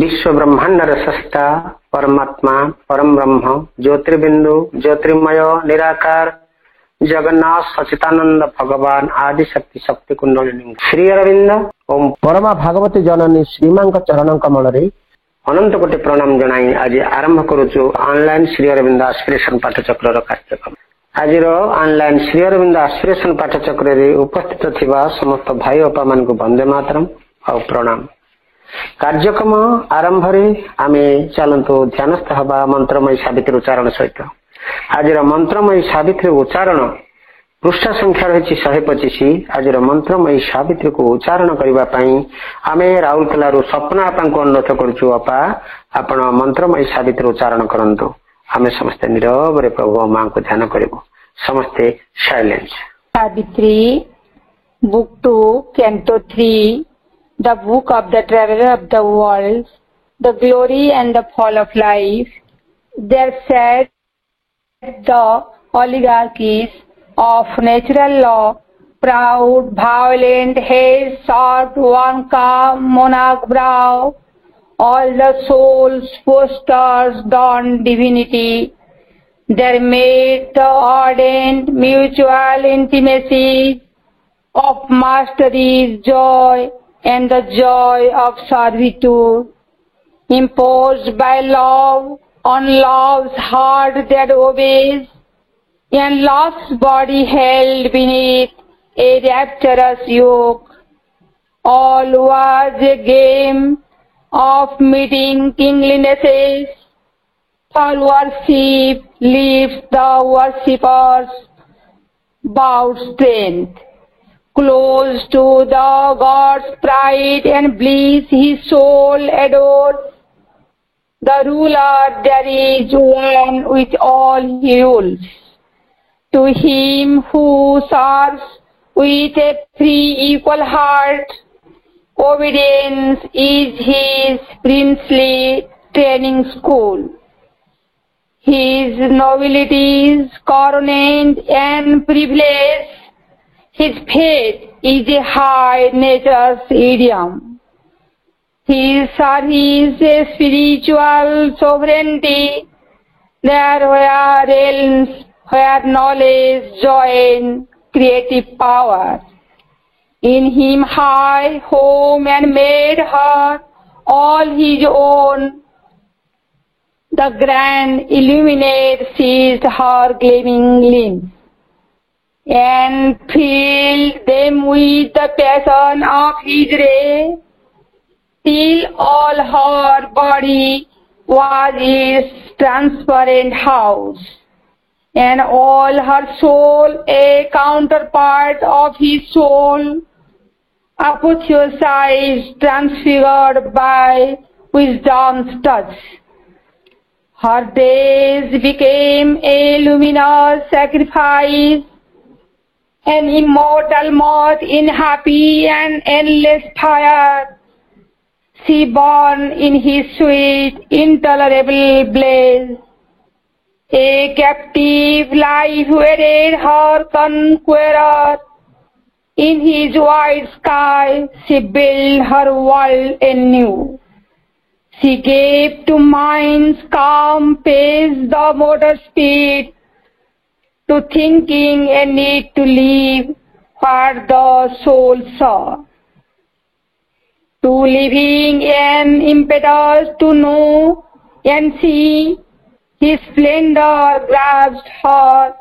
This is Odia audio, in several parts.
विश्व ब्रह्मांडर सस्ता परमात्मा परम ब्रह्म ज्योतिर्बिंदु ज्योतिर्मय निराकार जगन्नाथ सचितानंद भगवान आदि शक्ति शक्ति कुंडलिनी श्री अरविंद ओम परमा भागवती जननी श्रीमां चरण कमल अनंत कोटि प्रणाम जनाई आज आरंभ करुचु ऑनलाइन श्री अरविंद एस्पिरेशन पाठचक्र कार्यक्रम। आज ऑनलाइन श्री अरविंद एस्पिरेशन पाठचक्र उपस्थित थिबा समस्त भाई बापा मान को वंदे मातरम और प्रणाम। कार्यक्रम आरंभ आमे चलतु ध्यानस्थ हवा मंत्रमयी सावित्री उच्चारण सहित। आज मंत्रमयी सावित्री उच्चारण पृष्ठ संख्या रही 125। आज मंत्रमयी सावित्री को उच्चारण करने आमे राउरकेला सपना आपा को अनुरोध करुचु अपा आपण मंत्रमयी सावित्री उच्चारण करंतु। आमे समस्ते नीरव रे प्रभु मां को ध्यान करिवो। समस्ते silence. Savitri book 2 canto 3 the book of the traveler of the world, the glory and the fall of life. There sat the oligarchies of natural law, proud, violent, head, short, one-calf, monarch brow, all the souls, posters, dawn divinity. There made the ardent mutual intimacy of mastery's joy and the joy of servitude, imposed by love on love's heart that obeys, and love's body held beneath a rapturous yoke. All was a game of meeting kinglinesses, for worship lifts the worshipper's bowed strength. Close to the God's pride and bliss his soul adores. The ruler there is one with all he rules. To him who serves with a free equal heart, obedience is his princely training school. His nobility's coronet and privilege, his faith is a high nature's idiom. His service a spiritual sovereignty, there where realms where knowledge join creative power. In him high home and made her all his own. The grand illuminate seized her gleaming limbs and filled them with the passion of his ray, till all her body was its transparent house, and all her soul a counterpart of his soul, apotheosized, transfigured by wisdom's touch. Her days became a luminous sacrifice, an immortal moth in happy and endless fire. She burned in his sweet, intolerable blaze. A captive life waited her conqueror. In his wide sky she built her world anew. She gave to mind's calm pace the motor speed, to thinking a need to live where the soul saw, to living an impetus to know and see. His splendor grasped her,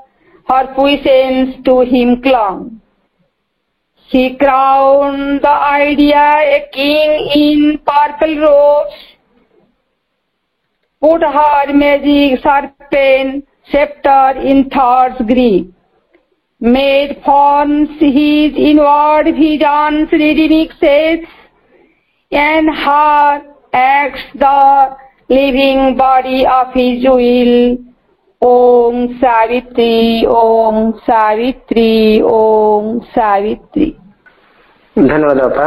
her puissance to him clung. She crowned the idea a king in purple robes, put her magic serpent scepter in thought's grip, made forms his inward vision's rhythmic shapes, and her acts the living body of his will. Om Savitri, Om Savitri, Om Savitri. धन्यवाद बापा।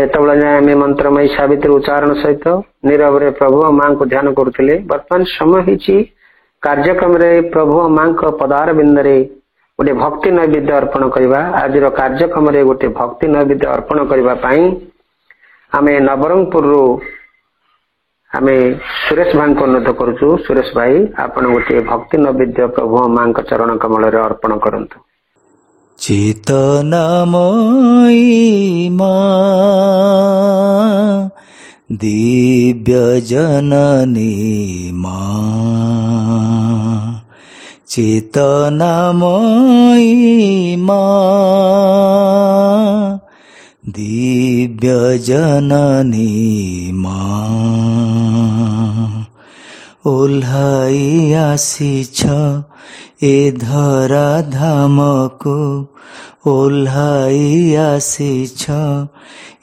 एतबेला जाए आम मंत्रमयी सावित्री उच्चारण सहित नीरव रे प्रभु मां को ध्यान करुले। वर्तमान समय हिची कार्यक्रम रे प्रभु मां को पदार बिंदरे गोटे भक्ति नैवेद्य अर्पण करवा। आज कार्यक्रम रे गोटे भक्ति नैवेद्य अर्पण करबा पई आमे नवरंगपुर रो आमे सुरेश भाई को अनुरोध करूछु। सुरेश भाई आपण गोटे भक्ति नैवेद्य प्रभु मां के चरण कमल रे अर्पण करंतु। चेतनामयी मां दिव्य जननी मां, चेतनामयी मां दिव्य जननी मां, ओल्हाई आसीछ ए धरा धामको, ओल्हाई आसीछ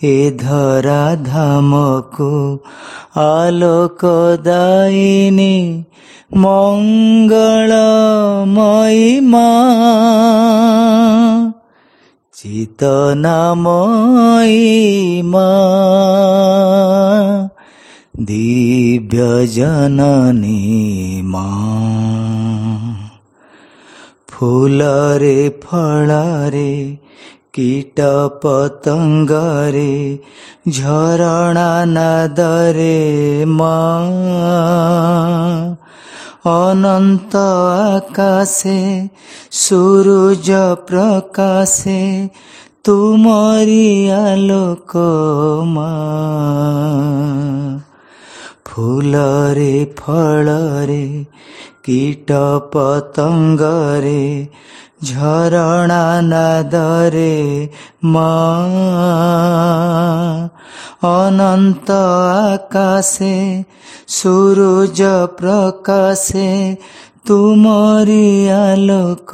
ए धरा धामको, आलोकदायिनी मंगलमयी मां, चेतनामयी मां दिव्य जननी मां, फूलरे फलरे कीट पतंगरे झरणा नदरे मां, अनंत आकाशे सूरज प्रकाशे तुमरी आलोक मां, फूलरे फलरे कीट पतंगरे झरणा नदरे मां, अनंत आकाशे सूरज प्रकाशे तुमरी आलोक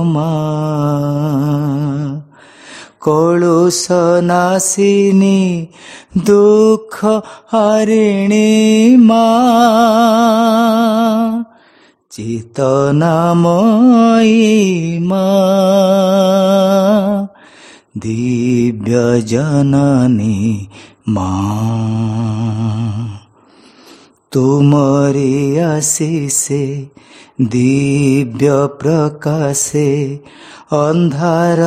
मां, कलुष नाशिनी दुख हरिणी मां, चेतनामयी मां दिव्य जननी मां, तुमरी आशीषे दिव्य प्रकाशे अंधार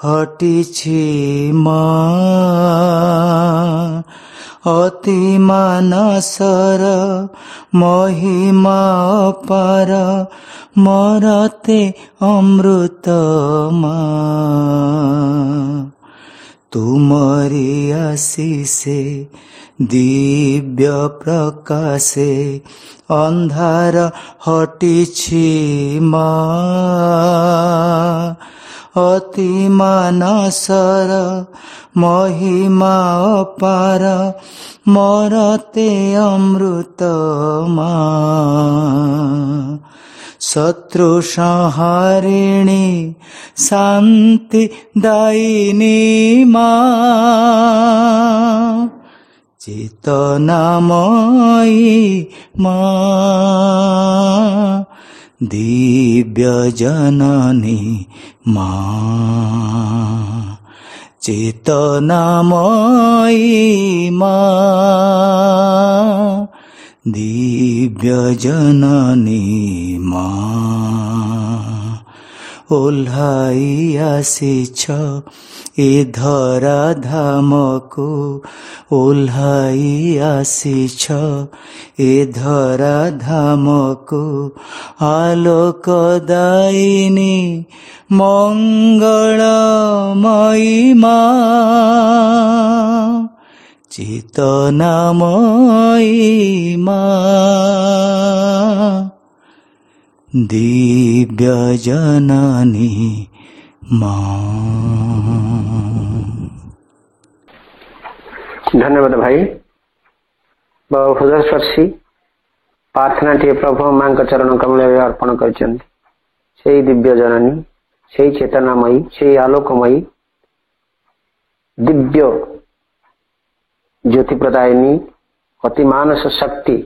हटिछि मां, अति मानसर महिमा अपार मरते अमृत मां, तुमरी आशीषे दिव्य प्रकाशे अंधार हटिछि मां, अति मानसर महिमा अपार मरते अमृत मां, शत्रु संहारिणी शांति दायिनी मां, चेतनामयी मां दिव्य जननी मां, चेतनामयी मां दिव्य जननी मां, ओल्हाई आसीछ ए धरा धामको, ओल्हाई आसीछ ए धरा धामको, आलोकदायिनी मंगलमयी मां, चेतनामयी मां दिव्य जननी मां। धन्यवाद भाई। हृदय स्पर्शी प्रार्थना टी प्रभु मां चरण कमल अर्पण कर दिव्य जननी, से चेतनामयी, से आलोकमयी, दिव्य ज्योति प्रदायिनी, अति मानस शक्ति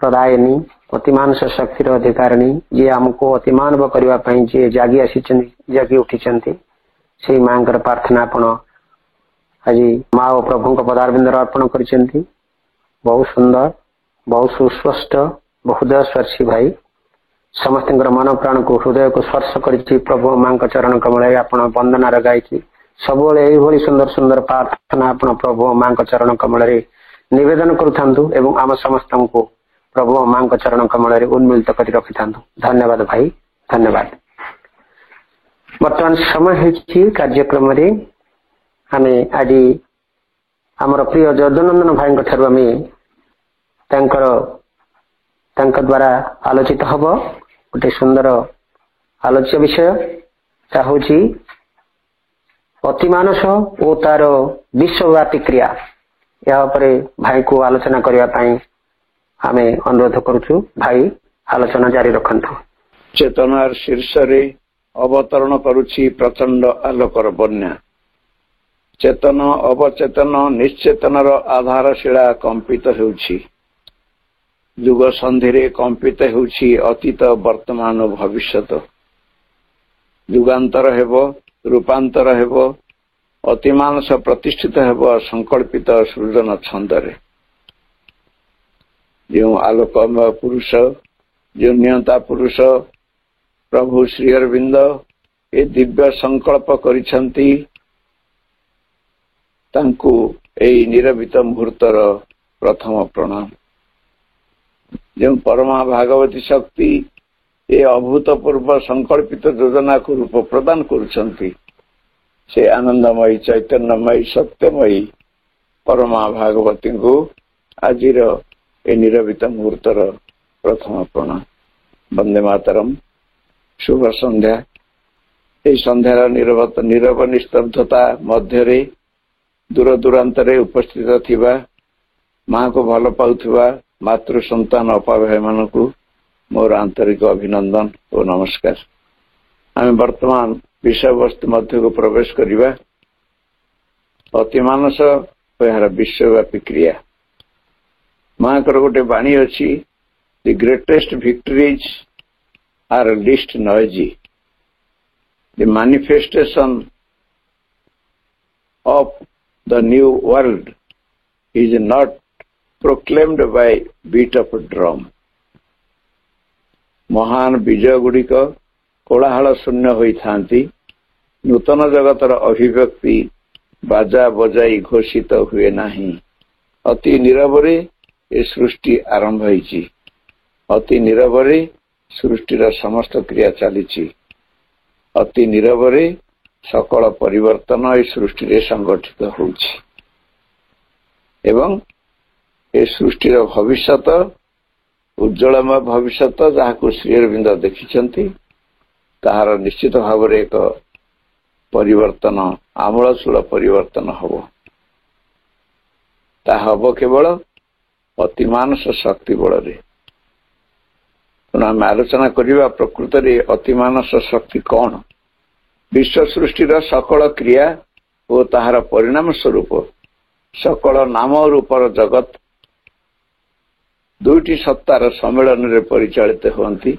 प्रदायिनी, अति मानस शक्तिर अधिकारिणी, जी आमको अति मानव करने जी जागी आसी जागी उठी से मां प्रार्थना आपण आज माँ और प्रभु पदारविंद अर्पण कर बहुत सुंदर, बहुत सुस्पष्ट, बहुत हृदयस्पर्शी भाई। समस्त मन प्राण को हृदय को स्पर्श करिछि प्रभु मां चरण कमल आपण वंदनार गायछि सब यही सुंदर सुंदर प्रार्थना आपण प्रभु मां चरण कमल निवेदन करूथांतु एवं आम समस्त को प्रभु मां चरण कमल उन्मिलित कर रखि धन्यवाद भाई धन्यवाद। वर्तमान समय है कार्यक्रम आम आज आमर प्रिय जदुनंदन भाई द्वारा आलोचित हब गोटे सुंदर आलोच्य विषय चाहूँगी अतिमानस और तार विश्वव्यापी क्रिया या भाई को आलोचना करने आम अनुरोध करुचु भाई आलोचना जारी रखंतु। चेतनार शीर्ष रे अवतरण करुछि प्रचंड आलोकर बन्या चेतन अवचेतन निश्चेतनर आधारशिला कंपित हेउछि युग संधि कंपित हेउछि अतीत वर्तमान भविष्यत युगांतर हेबो रूपांतर हेबो अतिमानस प्रतिष्ठित हेबो संकल्पित सृजन छंदरे जो आलोकमय पुरुष जो नियंता पुरुष प्रभु श्री अरविंद ए दिव्य संकल्प करिसंती तांकु एई निरबित मुहूर्तर प्रथम प्रणाम। जो परमा भागवती शक्ति ए अभूतपूर्व संकल्पित योजना को रूप प्रदान करुछंती से आनंदमयी चैतन्यमयी सत्यमयी परमा भागवती को आजिर ए निरबित मुहूर्तर प्रथम प्रणाम। वंदे मातरम। शुभ संध्या। ए संध्यार नीरव निस्तब्धता मध्य दूर दूरांतरे उपस्थित थिबा मां को भल पाउथिबा मातृ संतान अपाभाई मानकु मोर आंतरिक अभिनंदन और नमस्कार। आम वर्तमान विषय वस्तु मध्य को प्रवेश करिबा अतिमानस यार विश्वव्यापी क्रिया। मां कर गोटे बाणी अछि the greatest victories are least noisy the manifestation of the new world is not proclaimed by beat of drum। महान विजय गुड़िक कोलाहल शून्य होई थांती नूतन जगतर अभिव्यक्ति बाजा बजाई घोषित हुए नहीं। अति नीरवरे ए सृष्टि आरंभ होईची अति नीरवरे सृष्टिर समस्त क्रिया चलीची अति नीरवरे सकल परिवर्तन ए सृष्टि रे संगठित होउछि एवं ए सृष्टिर भविष्यत उज्जवलमय भविष्यत जहाको श्री अरविंद देखिछंती ताहार निश्चित भाव रे एक परिवर्तन आमूलचूल परिवर्तन हबो। ता हबो केवल अतिमानस शक्ति बल रे। आम आलोचना करिबा प्रकृत रे अतिमानस शक्ति कौन। विश्व सृष्टिर सकल क्रिया और ताहार परिणाम स्वरूप सकल नाम रूपर जगत दुईटी सत्तार सम्मेलन रे परिचालित होती।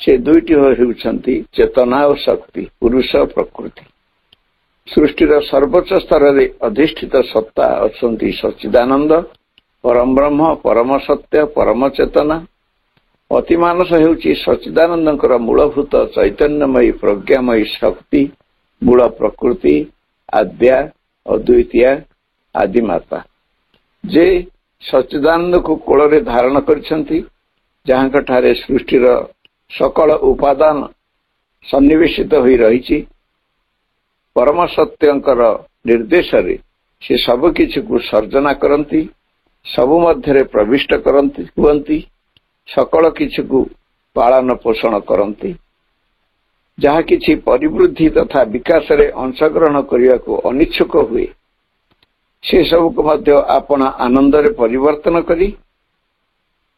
से दुईटी होउछंती चेतना और शक्ति पुरुष प्रकृति। सृष्टिर सर्वोच्च स्तर रे अधिष्ठित सत्ता अछंती सच्चिदानंद परम ब्रह्म परम सत्य परम चेतना। अतिमानस हेउची सच्चिदानंदकर मूलभूत चैतन्यमयी प्रज्ञामयी शक्ति मूल प्रकृति आद्या अद्वितीया आदिमाता जे सच्चिदानंद को कोल रे धारण करिसंती जहां ठारे सृष्टिर सकल उपादान सन्निवेशित होई रहिछि। परम सत्यंकर निर्देश रे से सब किछि को सर्जना करंती सब मध्यरे प्रविष्ट करंती हुवंती सकल किछि को पालन पोषण करंती जहा किछि परिवृद्धि तथा विकास रे अंशग्रहण करिया को अनिच्छुक हुए से सब को मध्य आपण आनंद रे परिवर्तन करी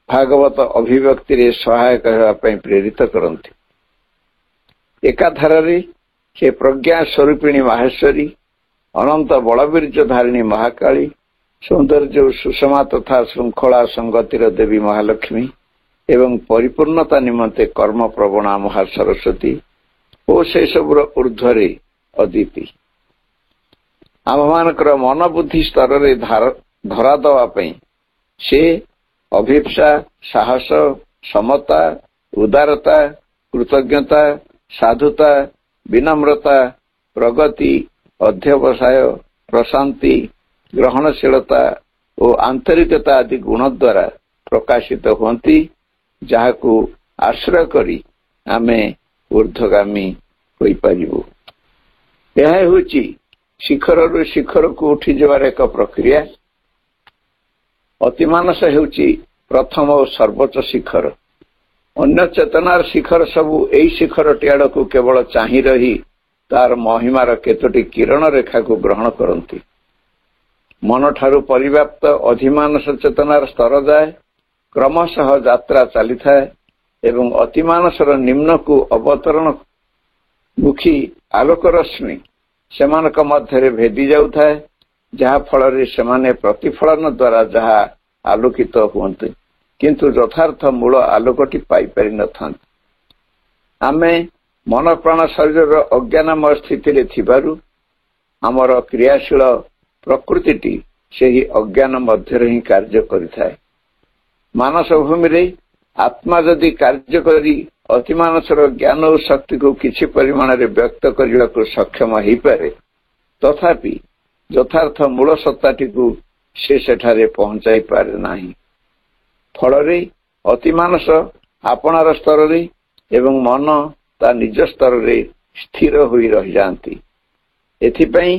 भागवत अभिव्यक्ति रे सहायक हेबा पई प्रेरित करंती। एकाधार रे से प्रज्ञा स्वरूपिणी माहेश्वरी अनंत बलवीर्य धारिणी महाकाली सौंदर्य सुषमा तथा श्रृंखला संगतिर देवी महालक्ष्मी एवं परिपूर्णता निमंते कर्म प्रवणा महासरस्वती और से सबुर ऊर्ध्वरे अदिति आम मानकर मन बुद्धि स्तर रे धरा दवा पई से अभिप्सा साहस समता ଉଦାରତା, କୃତଜ୍ଞତା, ସାଧୁତା, ବିନମ୍ରତା, ପ୍ରଗତି, ଅଧ୍ୟବସାୟ, ପ୍ରଶାନ୍ତି, ଗ୍ରହଣଶୀଳତା ଓ ଆନ୍ତରିକତା ଆଦି ଗୁଣ ଦ୍ୱାରା ପ୍ରକାଶିତ ହୁଅନ୍ତି, ଯାହାକୁ ଆଶ୍ରୟ କରି ଆମେ ଊର୍ଦ୍ଧ୍ୱଗାମୀ ହୋଇପାରିବୁ। ଏହା ହେଉଛି ଶିଖରରୁ ଶିଖରକୁ ଉଠିଯିବାର ଏକ ପ୍ରକ୍ରିୟା। ଅତିମାନସ ହେଉଛି ପ୍ରଥମ ଓ ସର୍ବୋଚ୍ଚ ଶିଖର। ଅନ୍ୟ ଚେତନାର ଶିଖର ସବୁ ଏହି ଶିଖରଟି ଆଡ଼କୁ କେବଳ ଚାହିଁ ରହି ତାର ମହିମାର କେତୋଟି କିରଣ ରେଖାକୁ ଗ୍ରହଣ କରନ୍ତି। ମନଠାରୁ ପରିବ୍ୟାପ୍ତ ଅଧିମାନସ ଚେତନାର ସ୍ତର ଯାଏ କ୍ରମଶଃ ଯାତ୍ରା ଚାଲିଥାଏ ଏବଂ ଅତିମାନସର ନିମ୍ନକୁ ଅବତରଣ ମୁଖୀ ଆଲୋକ ରଶ୍ମି ସେମାନଙ୍କ ମଧ୍ୟରେ ଭେଦି ଯାଉଥାଏ, ଯାହା ଫଳରେ ସେମାନେ ପ୍ରତିଫଳନ ଦ୍ୱାରା ଯାହା ଆଲୋକିତ ହୁଅନ୍ତି, କିନ୍ତୁ ଯଥାର୍ଥ ମୂଳ ଆଲୋକଟି ପାଇପାରିନଥାନ୍ତି। ଆମେ ମନ ପ୍ରାଣ ଶରୀରର ଅଜ୍ଞାନମୟ ସ୍ଥିତିରେ ଥିବାରୁ ଆମର କ୍ରିୟାଶୀଳ ପ୍ରକୃତିଟି ସେହି ଅଜ୍ଞାନ ମଧ୍ୟରେ ହିଁ କାର୍ଯ୍ୟ କରିଥାଏ। ମାନସ ଭୂମିରେ ଆତ୍ମା ଯଦି କାର୍ଯ୍ୟ କରି ଅତିମାନସର ଜ୍ଞାନ ଓ ଶକ୍ତିକୁ କିଛି ପରିମାଣରେ ବ୍ୟକ୍ତ କରିବାକୁ ସକ୍ଷମ ହୋଇପାରେ, ତଥାପି ଯଥାର୍ଥ ମୂଳ ସତ୍ତାଟିକୁ ସେ ସେଠାରେ ପହଞ୍ଚାଇ ପାରେ ନାହିଁ। ଫଳରେ ଅତିମାନସ ଆପଣାର ସ୍ତରରେ ଏବଂ ମନ ତା ନିଜ ସ୍ତରରେ ସ୍ଥିର ହୋଇ ରହିଯାଆନ୍ତି। ଏଥିପାଇଁ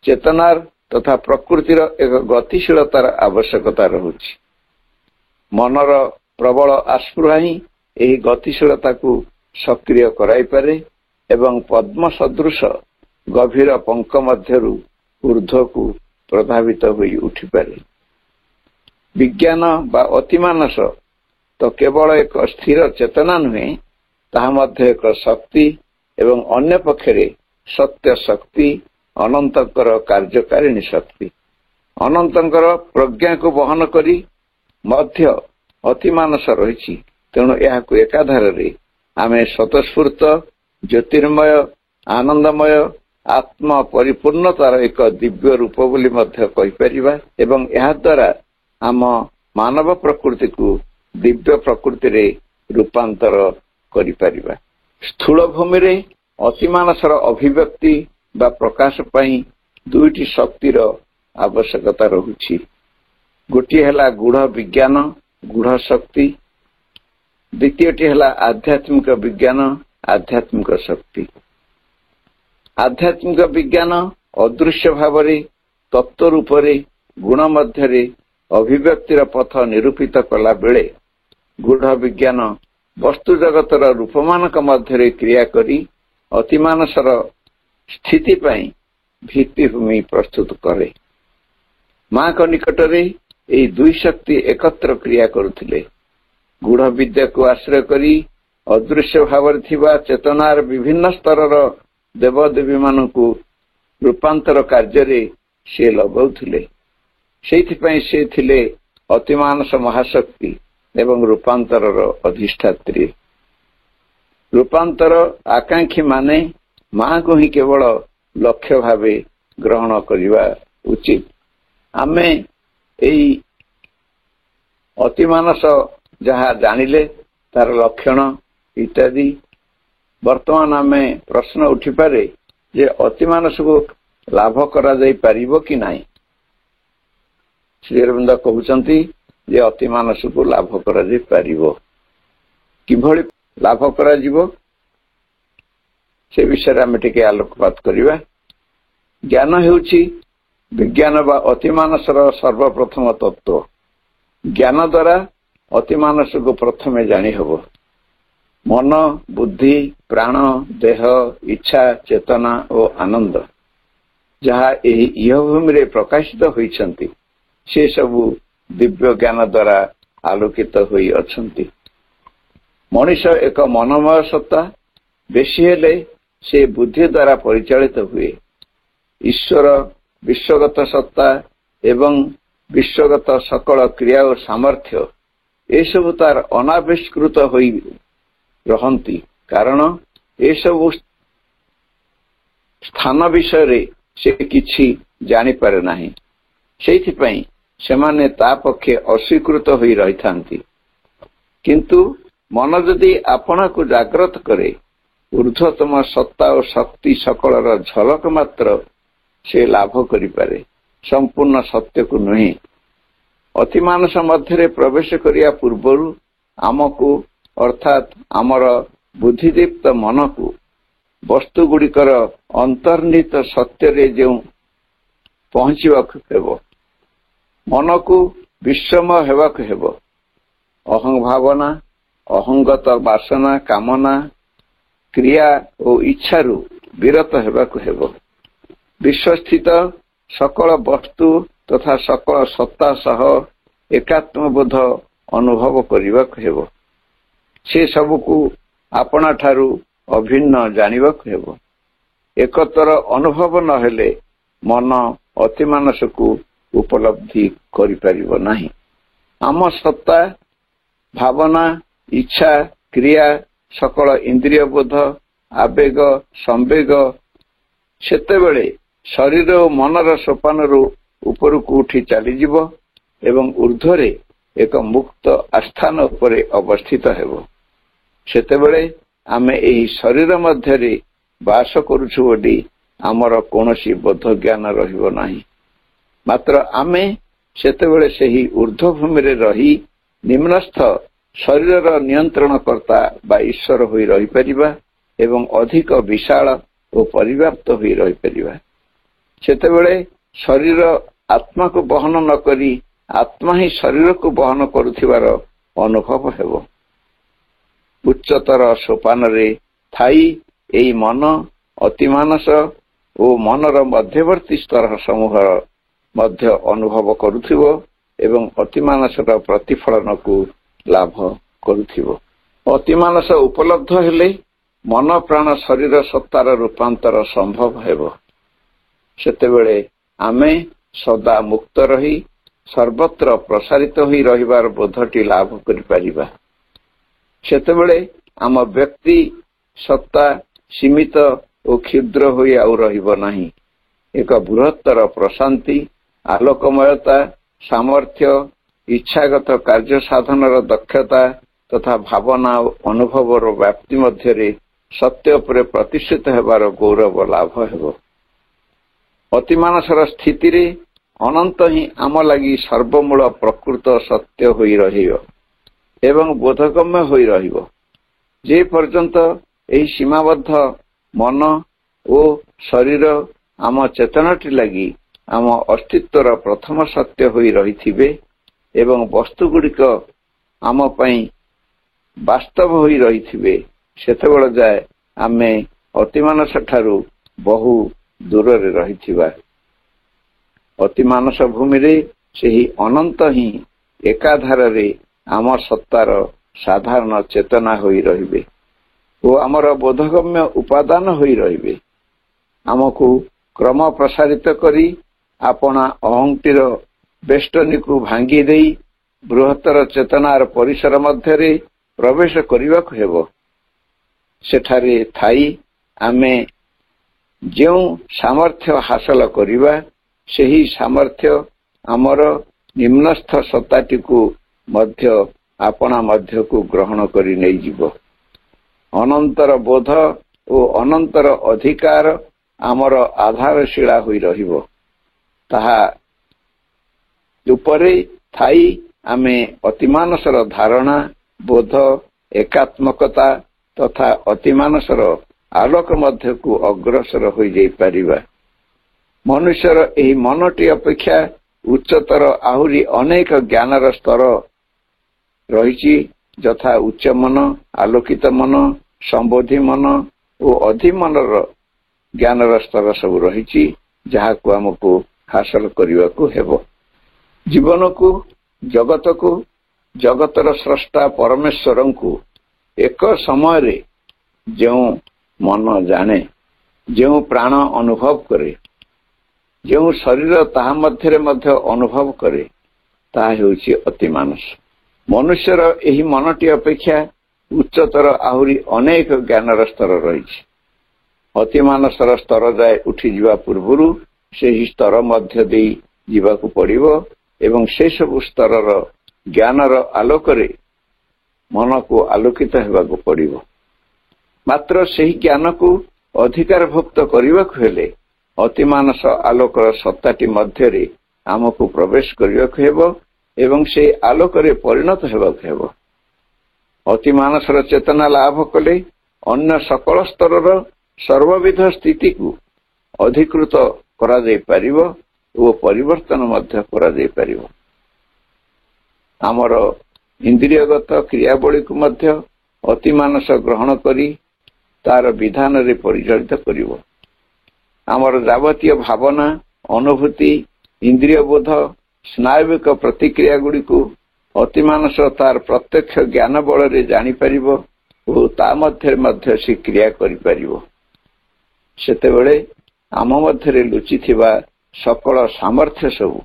ଚେତନାର ତଥା ପ୍ରକୃତିର ଏକ ଗତିଶୀଳତାର ଆବଶ୍ୟକତା ରହୁଛି। ମନର ପ୍ରବଳ ଆସ୍ପୃହା ହିଁ ଏହି ଗତିଶୀଳତାକୁ ସକ୍ରିୟ କରାଇପାରେ ଏବଂ ପଦ୍ମ ସଦୃଶ ଗଭୀର ପଙ୍କ ମଧ୍ୟରୁ ଊର୍ଦ୍ଧ୍ୱକୁ ପ୍ରଭାବିତ ହୋଇ ଉଠିପାରେ। ବିଜ୍ଞାନ ବା ଅତିମାନସ ତ କେବଳ ଏକ ସ୍ଥିର ଚେତନା ନୁହେଁ, ତାହା ମଧ୍ୟ ଏକ ଶକ୍ତି ଏବଂ ଅନ୍ୟ ପକ୍ଷରେ ସତ୍ୟ ଶକ୍ତି, ଅନନ୍ତଙ୍କର କାର୍ଯ୍ୟକାରିଣୀ ଶକ୍ତି। ଅନନ୍ତଙ୍କର ପ୍ରଜ୍ଞାକୁ ବହନ କରି ମଧ୍ୟ ଅତିମାନସ ରହିଛି, ତେଣୁ ଏହାକୁ ଏକାଧାରରେ ଆମେ ସ୍ୱତଃସ୍ଫୂର୍ତ୍ତ, ଜ୍ୟୋତିର୍ମୟ, ଆନନ୍ଦମୟ, ଆତ୍ମ ପରିପୂର୍ଣ୍ଣତାର ଏକ ଦିବ୍ୟ ରୂପ ବୋଲି ମଧ୍ୟ କହିପାରିବା ଏବଂ ଏହାଦ୍ୱାରା ଆମ ମାନବ ପ୍ରକୃତିକୁ ଦିବ୍ୟ ପ୍ରକୃତିରେ ରୂପାନ୍ତର କରିପାରିବା। ସ୍ଥୂଳ ଭୂମିରେ ଅତିମାନସର ଅଭିବ୍ୟକ୍ତି ବା ପ୍ରକାଶ ପାଇଁ ଦୁଇଟି ଶକ୍ତିର ଆବଶ୍ୟକତା ରହୁଛି। ଗୋଟିଏ ହେଲା ଗୂଢ଼ ବିଜ୍ଞାନ, ଗୂଢ଼ ଶକ୍ତି। ଦ୍ୱିତୀୟଟି ହେଲା ଆଧ୍ୟାତ୍ମିକ ବିଜ୍ଞାନ, ଆଧ୍ୟାତ୍ମିକ ଶକ୍ତି। ଆଧ୍ୟାତ୍ମିକ ବିଜ୍ଞାନ ଅଦୃଶ୍ୟ ଭାବରେ ତତ୍ତ୍ୱ ରୂପରେ ଗୁଣ ମଧ୍ୟରେ ଅଭିବ୍ୟକ୍ତିର ପଥ ନିରୂପିତ କଲା ବେଳେ, ଗୂଢ଼ ବିଜ୍ଞାନ ବସ୍ତୁ ଜଗତର ରୂପମାନଙ୍କ ମଧ୍ୟରେ କ୍ରିୟା କରି ଅତିମାନସର ସ୍ଥିତି ପାଇଁ ଭିତ୍ତିଭୂମି ପ୍ରସ୍ତୁତ କରେ। ମାଙ୍କ ନିକଟରେ ଏହି ଦୁଇ ଶକ୍ତି ଏକତ୍ର କ୍ରିୟା କରୁଥିଲେ। ଗୂଢ଼ ବିଦ୍ୟାକୁ ଆଶ୍ରୟ କରି ଅଦୃଶ୍ୟ ଭାବରେ ଥିବା ଚେତନାର ବିଭିନ୍ନ ସ୍ତରର ଦେବଦେବୀମାନଙ୍କୁ ରୂପାନ୍ତର କାର୍ଯ୍ୟରେ ସେ ଲଗାଉଥିଲେ। ସେଇଥିପାଇଁ ସେ ଥିଲେ ଅତିମାନସ ମହାଶକ୍ତି ଏବଂ ରୂପାନ୍ତରର ଅଧିଷ୍ଠାତ୍ରୀ। ରୂପାନ୍ତର ଆକାଂକ୍ଷୀ ମାନେ ମାଙ୍କୁ ହିଁ କେବଳ ଲକ୍ଷ୍ୟ ଭାବେ ଗ୍ରହଣ କରିବା ଉଚିତ। ଆମେ ଏହି ଅତିମାନସ ଯାହା ଜାଣିଲେ ତାର ଲକ୍ଷଣ ଇତ୍ୟାଦି, ବର୍ତ୍ତମାନ ଆମେ ପ୍ରଶ୍ନ ଉଠିପାରେ ଯେ ଅତିମାନସକୁ ଲାଭ କରାଯାଇ ପାରିବ କି ନାହିଁ। ଶ୍ରୀ ଅରବିନ୍ଦ କହୁଛନ୍ତି ଯେ ଅତିମାନସକୁ ଲାଭ କରାଯାଇ ପାରିବ। କିଭଳି ଲାଭ କରାଯିବ ସେ ବିଷୟରେ ଆମେ ଟିକେ ଆଲୋକପାତ କରିବା। ଜ୍ଞାନ ହେଉଛି ବିଜ୍ଞାନ ବା ଅତିମାନସର ସର୍ବପ୍ରଥମ ତତ୍ତ୍ୱ। ଜ୍ଞାନ ଦ୍ୱାରା ଅତିମାନସକୁ ପ୍ରଥମେ ଜାଣିହେବ। ମନ, ବୁଦ୍ଧି, ପ୍ରାଣ, ଦେହ, ଇଚ୍ଛା, ଚେତନା ଓ ଆନନ୍ଦ ଯାହା ଏହି ଇହଭୂମିରେ ପ୍ରକାଶିତ ହୋଇଛନ୍ତି, ସେ ସବୁ ଦିବ୍ୟ ଜ୍ଞାନ ଦ୍ୱାରା ଆଲୋକିତ ହୋଇ ଅଛନ୍ତି। ମଣିଷ ଏକ ମନମୟ ସତ୍ତା, ବେଶୀ ହେଲେ ସେ ବୁଦ୍ଧି ଦ୍ୱାରା ପରିଚାଳିତ ହୁଏ। ଈଶ୍ୱର ବିଶ୍ୱଗତ ସତ୍ତା ଏବଂ ବିଶ୍ୱଗତ ସକଳ କ୍ରିୟା ଓ ସାମର୍ଥ୍ୟ ଏସବୁ ତାର ଅନାବିଷ୍କୃତ ହୋଇ ରହନ୍ତି, କାରଣ ଏସବୁ ସ୍ଥାନ ବିଷୟରେ ସେ କିଛି ଜାଣିପାରେ ନାହିଁ। ସେଇଥିପାଇଁ ସେମାନେ ତା ପକ୍ଷେ ଅସ୍ୱୀକୃତ ହୋଇ ରହିଥାନ୍ତି। କିନ୍ତୁ ମନ ଯଦି ଆପଣାକୁ ଜାଗ୍ରତ କରେ, ଊର୍ଦ୍ଧ୍ୱତମ ସତ୍ତା ଓ ଶକ୍ତି ସକଳର ଝଲକ ମାତ୍ର ସେ ଲାଭ କରିପାରେ, ସମ୍ପୂର୍ଣ୍ଣ ସତ୍ୟକୁ ନୁହେଁ। ଅତିମାନସ ମଧ୍ୟରେ ପ୍ରବେଶ କରିବା ପୂର୍ବରୁ ଆମକୁ ଅର୍ଥାତ୍ ଆମର ବୁଦ୍ଧିଦୀପ୍ତ ମନକୁ ବସ୍ତୁଗୁଡ଼ିକର ଅନ୍ତର୍ନିହିତ ସତ୍ୟରେ ଯେଉଁ ପହଞ୍ଚିବାକୁ ହେବ, ମନକୁ ବିଶ୍ରମୟ ହେବାକୁ ହେବ। ଅହଂ ଭାବନା, ଅହଙ୍ଗତ ବାସନା, କାମନା, କ୍ରିୟା ଓ ଇଚ୍ଛାରୁ ବିରତ ହେବାକୁ ହେବ। ବିଶ୍ୱସ୍ଥିତ ସକଳ ବସ୍ତୁ ତଥା ସକଳ ସତ୍ତା ସହ ଏକାତ୍ମବୋଧ ଅନୁଭବ କରିବାକୁ ହେବ। ସେ ସବୁକୁ ଆପଣାଠାରୁ ଅଭିନ୍ନ ଜାଣିବାକୁ ହେବ। ଏକତର ଅନୁଭବ ନହେଲେ ମନ ଅତିମାନସକୁ ଉପଲବ୍ଧି କରିପାରିବ ନାହିଁ। ଆମ ସତ୍ତା, ଭାବନା, ଇଚ୍ଛା, କ୍ରିୟା, ସକଳ ଇନ୍ଦ୍ରିୟବୋଧ, ଆବେଗ, ସମ୍ବେଗ ସେତେବେଳେ ଶରୀର ଓ ମନର ସୋପାନରୁ ଉପରକୁ ଉଠି ଚାଲିଯିବ ଏବଂ ଊର୍ଦ୍ଧ୍ୱରେ ଏକ ମୁକ୍ତ ଆସ୍ଥାନ ଉପରେ ଅବସ୍ଥିତ ହେବ। ସେତେବେଳେ ଆମେ ଏହି ଶରୀର ମଧ୍ୟରେ ବାସ କରୁଛୁ ବୋଲି ଆମର କୌଣସି ବୋଧ ଜ୍ଞାନ ରହିବ ନାହିଁ। ମାତ୍ର ଆମେ ସେତେବେଳେ ସେହି ଊର୍ଦ୍ଧ୍ୱଭୂମିରେ ରହି ନିମ୍ନସ୍ଥ ଶରୀରର ନିୟନ୍ତ୍ରଣକର୍ତ୍ତା ବା ଈଶ୍ୱର ହୋଇ ରହିପାରିବା ଏବଂ ଅଧିକ ବିଶାଳ ଓ ପରିବ୍ୟାପ୍ତ ହୋଇ ରହିପାରିବା। ସେତେବେଳେ ଶରୀର ଆତ୍ମାକୁ ବହନ ନ କରି ଆତ୍ମା ହିଁ ଶରୀରକୁ ବହନ କରୁଥିବାର ଅନୁଭବ ହେବ। ଉଚ୍ଚତର ସୋପାନରେ ଥାଇ ଏହି ମନ ଅତିମାନସ ଓ ମନର ମଧ୍ୟବର୍ତ୍ତୀ ସ୍ତର ସମୂହର ମଧ୍ୟ ଅନୁଭବ କରୁଥିବ ଏବଂ ଅତିମାନସର ପ୍ରତିଫଳନକୁ ଲାଭ କରୁଥିବ। ଅତିମାନସ ଉପଲବ୍ଧ ହେଲେ ମନ ପ୍ରାଣ ଶରୀର ସତ୍ତାର ରୂପାନ୍ତର ସମ୍ଭବ ହେବ। ସେତେବେଳେ ଆମେ ସଦା ମୁକ୍ତ ରହି ସର୍ବତ୍ର ପ୍ରସାରିତ ହୋଇ ରହିବାର ବୋଧଟି ଲାଭ କରିପାରିବା। ସେତେବେଳେ ଆମ ବ୍ୟକ୍ତି ସତ୍ତା ସୀମିତ ଓ କ୍ଷୁଦ୍ର ହୋଇ ଆଉ ରହିବ ନାହିଁ। ଏକ ବୃହତ୍ତର ପ୍ରଶାନ୍ତି, ଆଲୋକମୟତା, ସାମର୍ଥ୍ୟ, ଇଚ୍ଛାଗତ କାର୍ଯ୍ୟ ସାଧନର ଦକ୍ଷତା ତଥା ଭାବନା ଓ ଅନୁଭବର ବ୍ୟାପ୍ତି ମଧ୍ୟରେ ସତ୍ୟ ଉପରେ ପ୍ରତିଷ୍ଠିତ ହେବାର ଗୌରବ ଲାଭ ହେବ। ଅତିମାନସର ସ୍ଥିତିରେ ଅନନ୍ତ ହିଁ ଆମ ଲାଗି ସର୍ବମୂଳ ପ୍ରକୃତ ସତ୍ୟ ହୋଇ ରହିବ ଏବଂ ବୋଧଗମ୍ୟ ହୋଇ ରହିବ। ଯେ ପର୍ଯ୍ୟନ୍ତ ଏହି ସୀମାବଦ୍ଧ ମନ ଓ ଶରୀର ଆମ ଚେତନାଟି ଲାଗି ଆମ ଅସ୍ତିତ୍ୱର ପ୍ରଥମ ସତ୍ୟ ହୋଇ ରହିଥିବେ ଏବଂ ବସ୍ତୁଗୁଡ଼ିକ ଆମ ପାଇଁ ବାସ୍ତବ ହୋଇ ରହିଥିବେ, ସେତେବେଳେ ଯାଏ ଆମେ ଅତିମାନସ ଠାରୁ ବହୁ ଦୂରରେ ରହିଥିବା। ଅତିମାନସ ଭୂମିରେ ସେହି ଅନନ୍ତ ହିଁ ଏକାଧାରରେ ଆମ ସତ୍ତାର ସାଧାରଣ ଚେତନା ହୋଇ ରହିବେ ଓ ଆମର ବୋଧଗମ୍ୟ ଉପାଦାନ ହୋଇ ରହିବେ। ଆମକୁ କ୍ରମ ପ୍ରସାରିତ କରି ଆପଣା ଅହଂଟିର ବେଷ୍ଟନୀକୁ ଭାଙ୍ଗି ଦେଇ ବୃହତ୍ତର ଚେତନାର ପରିସର ମଧ୍ୟରେ ପ୍ରବେଶ କରିବାକୁ ହେବ। ସେଠାରେ ଥାଇ ଆମେ ଯେଉଁ ସାମର୍ଥ୍ୟ ହାସଲ କରିବା, ସେହି ସାମର୍ଥ୍ୟ ଆମର ନିମ୍ନସ୍ଥ ସତ୍ତାଟିକୁ ମଧ୍ୟ ଆପଣା ମଧ୍ୟକୁ ଗ୍ରହଣ କରି ନେଇଯିବ। ଅନନ୍ତର ବୋଧ ଓ ଅନନ୍ତର ଅଧିକାର ଆମର ଆଧାରଶିଳା ହୋଇ ରହିବ। ତାହା ଉପରେ ଥାଇ ଆମେ ଅତିମାନସର ଧାରଣା, ବୋଧ, ଏକାତ୍ମକତା ତଥା ଅତିମାନସର ଆଲୋକ ମଧ୍ୟକୁ ଅଗ୍ରସର ହୋଇଯାଇପାରିବା। ମନୁଷ୍ୟର ଏହି ମନଟି ଅପେକ୍ଷା ଉଚ୍ଚତର ଆହୁରି ଅନେକ ଜ୍ଞାନର ସ୍ତର ରହିଛି, ଯଥା ଉଚ୍ଚ ମନ, ଆଲୋକିତ ମନ, ସମ୍ବୋଧି ମନ ଓ ଅଧିମନର ଜ୍ଞାନର ସ୍ତର ସବୁ ରହିଛି, ଯାହାକୁ ଆମକୁ ହାସଲ କରିବାକୁ ହେବ। ଜୀବନକୁ, ଜଗତକୁ, ଜଗତର ସ୍ରଷ୍ଟା ପରମେଶ୍ୱରଙ୍କୁ ଏକ ସମୟରେ ଯେଉଁ ମନ ଜାଣେ, ଯେଉଁ ପ୍ରାଣ ଅନୁଭବ କରେ, ଯେଉଁ ଶରୀର ତାହା ମଧ୍ୟରେ ମଧ୍ୟ ଅନୁଭବ କରେ, ତାହା ହେଉଛି ଅତିମାନସ। ମନୁଷ୍ୟର ଏହି ମନଟି ଅପେକ୍ଷା ଉଚ୍ଚତର ଆହୁରି ଅନେକ ଜ୍ଞାନର ସ୍ତର ରହିଛି। ଅତିମାନସର ସ୍ତର ଯାଏ ଉଠିଯିବା ପୂର୍ବରୁ ସେହି ସ୍ତର ମଧ୍ୟ ଦେଇ ଯିବାକୁ ପଡ଼ିବ ଏବଂ ସେସବୁ ସ୍ତରର ଜ୍ଞାନର ଆଲୋକରେ ମନକୁ ଆଲୋକିତ ହେବାକୁ ପଡ଼ିବ। ମାତ୍ର ସେହି ଜ୍ଞାନକୁ ଅଧିକାରଭୁକ୍ତ କରିବାକୁ ହେଲେ ଅତିମାନସ ଆଲୋକର ସତ୍ତାଟି ମଧ୍ୟରେ ଆମକୁ ପ୍ରବେଶ କରିବାକୁ ହେବ ଏବଂ ସେ ଆଲୋକରେ ପରିଣତ ହେବାକୁ ହେବ। ଅତିମାନସର ଚେତନା ଲାଭ କଲେ ଅନ୍ୟ ସକଳ ସ୍ତରର ସର୍ବବିଧ ସ୍ଥିତିକୁ ଅଧିକୃତ କରାଯାଇପାରିବ ଓ ପରିବର୍ତ୍ତନ ମଧ୍ୟ କରାଯାଇପାରିବ। ଆମର ଇନ୍ଦ୍ରିୟଗତ କ୍ରିୟାବଳୀକୁ ମଧ୍ୟ ଅତିମାନସ ଗ୍ରହଣ କରି ତାର ବିଧାନରେ ପରିଚାଳିତ କରିବ। ଆମର ଯାବତୀୟ ଭାବନା, ଅନୁଭୂତି, ଇନ୍ଦ୍ରିୟବୋଧ, ସ୍ନାୟବିକ ପ୍ରତିକ୍ରିୟା ଗୁଡ଼ିକୁ ଅତିମାନସ ତାର ପ୍ରତ୍ୟକ୍ଷ ଜ୍ଞାନ ବଳରେ ଜାଣିପାରିବ ଓ ତା ମଧ୍ୟରେ ମଧ୍ୟ ସେ କ୍ରିୟା କରିପାରିବ। ସେତେବେଳେ ଆମ ମଧ୍ୟରେ ଲୁଚିଥିବା ସକଳ ସାମର୍ଥ୍ୟ ସବୁ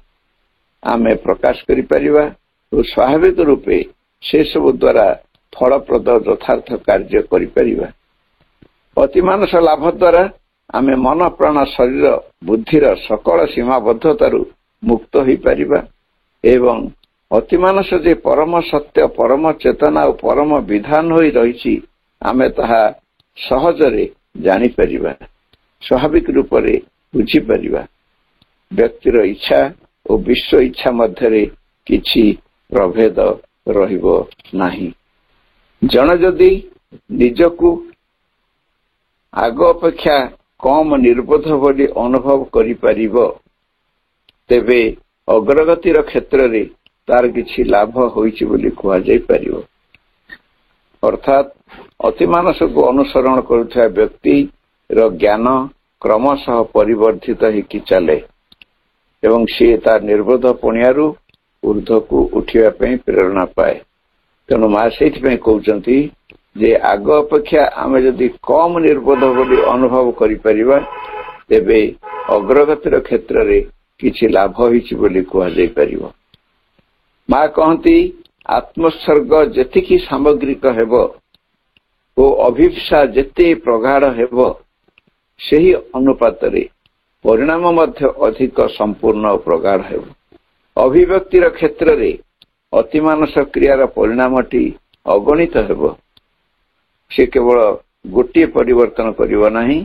ଆମେ ପ୍ରକାଶ କରିପାରିବା ଓ ସ୍ୱାଭାବିକ ରୂପେ ସେସବୁ ଦ୍ୱାରା ଫଳପ୍ରଦ ଯଥାର୍ଥ କାର୍ଯ୍ୟ କରିପାରିବା। ଅତିମାନସ ଲାଭ ଦ୍ୱାରା ଆମେ ମନ, ପ୍ରାଣ, ଶରୀର, ବୁଦ୍ଧିର ସକଳ ସୀମାବଦ୍ଧତାରୁ ମୁକ୍ତ ହୋଇପାରିବା ଏବଂ ଅତିମାନସ ଯେ ପରମ ସତ୍ୟ, ପରମ ଚେତନା ଓ ପରମ ବିଧାନ ହୋଇ ରହିଛି ଆମେ ତାହା ସହଜରେ ଜାଣିପାରିବା, ସ୍ୱାଭାବିକ ରୂପରେ ବୁଝିପାରିବା। ବ୍ୟକ୍ତିର ଇଚ୍ଛା ଓ ବିଶ୍ୱ ଇଚ୍ଛା ମଧ୍ୟରେ କିଛି ପ୍ରଭେଦ ରହିବ ନାହିଁ। ଜଣେ ଯଦି ନିଜକୁ ଆଗ ଅପେକ୍ଷା କମ୍ ନିର୍ବୋଧ ବୋଲି ଅନୁଭବ କରିପାରିବ ତେବେ ଅଗ୍ରଗତିର କ୍ଷେତ୍ରରେ ତାର କିଛି ଲାଭ ହୋଇଛି ବୋଲି କୁହାଯାଇପାରିବ। ଅର୍ଥାତ୍ ଅତିମାନସକୁ ଅନୁସରଣ କରୁଥିବା ବ୍ୟକ୍ତିର ଜ୍ଞାନ କ୍ରମଶଃ ପରିବର୍ଦ୍ଧିତ ହେଇକି ଚାଲେ ଏବଂ ସିଏ ତା ନିର୍ବୋଧ ପଣିଆରୁ ଊର୍ଦ୍ଧ୍ୱକୁ ଉଠିବା ପାଇଁ ପ୍ରେରଣା ପାଏ। ତେଣୁ ମା ସେଇଥିପାଇଁ କହୁଛନ୍ତି ଯେ ଆଗ ଅପେକ୍ଷା ଆମେ ଯଦି କମ୍ ନିର୍ବୋଧ ବୋଲି ଅନୁଭବ କରିପାରିବା ତେବେ ଅଗ୍ରଗତିର କ୍ଷେତ୍ରରେ କିଛି ଲାଭ ହୋଇଛି ବୋଲି କୁହାଯାଇପାରିବ। ମା କହନ୍ତି ଆତ୍ମୋତ୍ସର୍ଗ ଯେତିକି ସାମଗ୍ରିକ ହେବ ଓ ଅଭିପ୍ସା ଯେତେ ପ୍ରଗାଢ଼ ହେବ ସେହି ଅନୁପାତରେ ପରିଣାମ ମଧ୍ୟ ଅଧିକ ସମ୍ପୂର୍ଣ୍ଣ ଓ ପ୍ରଗାଢ଼ ହେବ। ଅଭିବ୍ୟକ୍ତିର କ୍ଷେତ୍ରରେ ଅତିମାନସ କ୍ରିୟାର ପରିଣାମଟି ଅଗଣିତ ହେବ। ସେ କେବଳ ଗୋଟିଏ ପରିବର୍ତ୍ତନ କରିବ ନାହିଁ,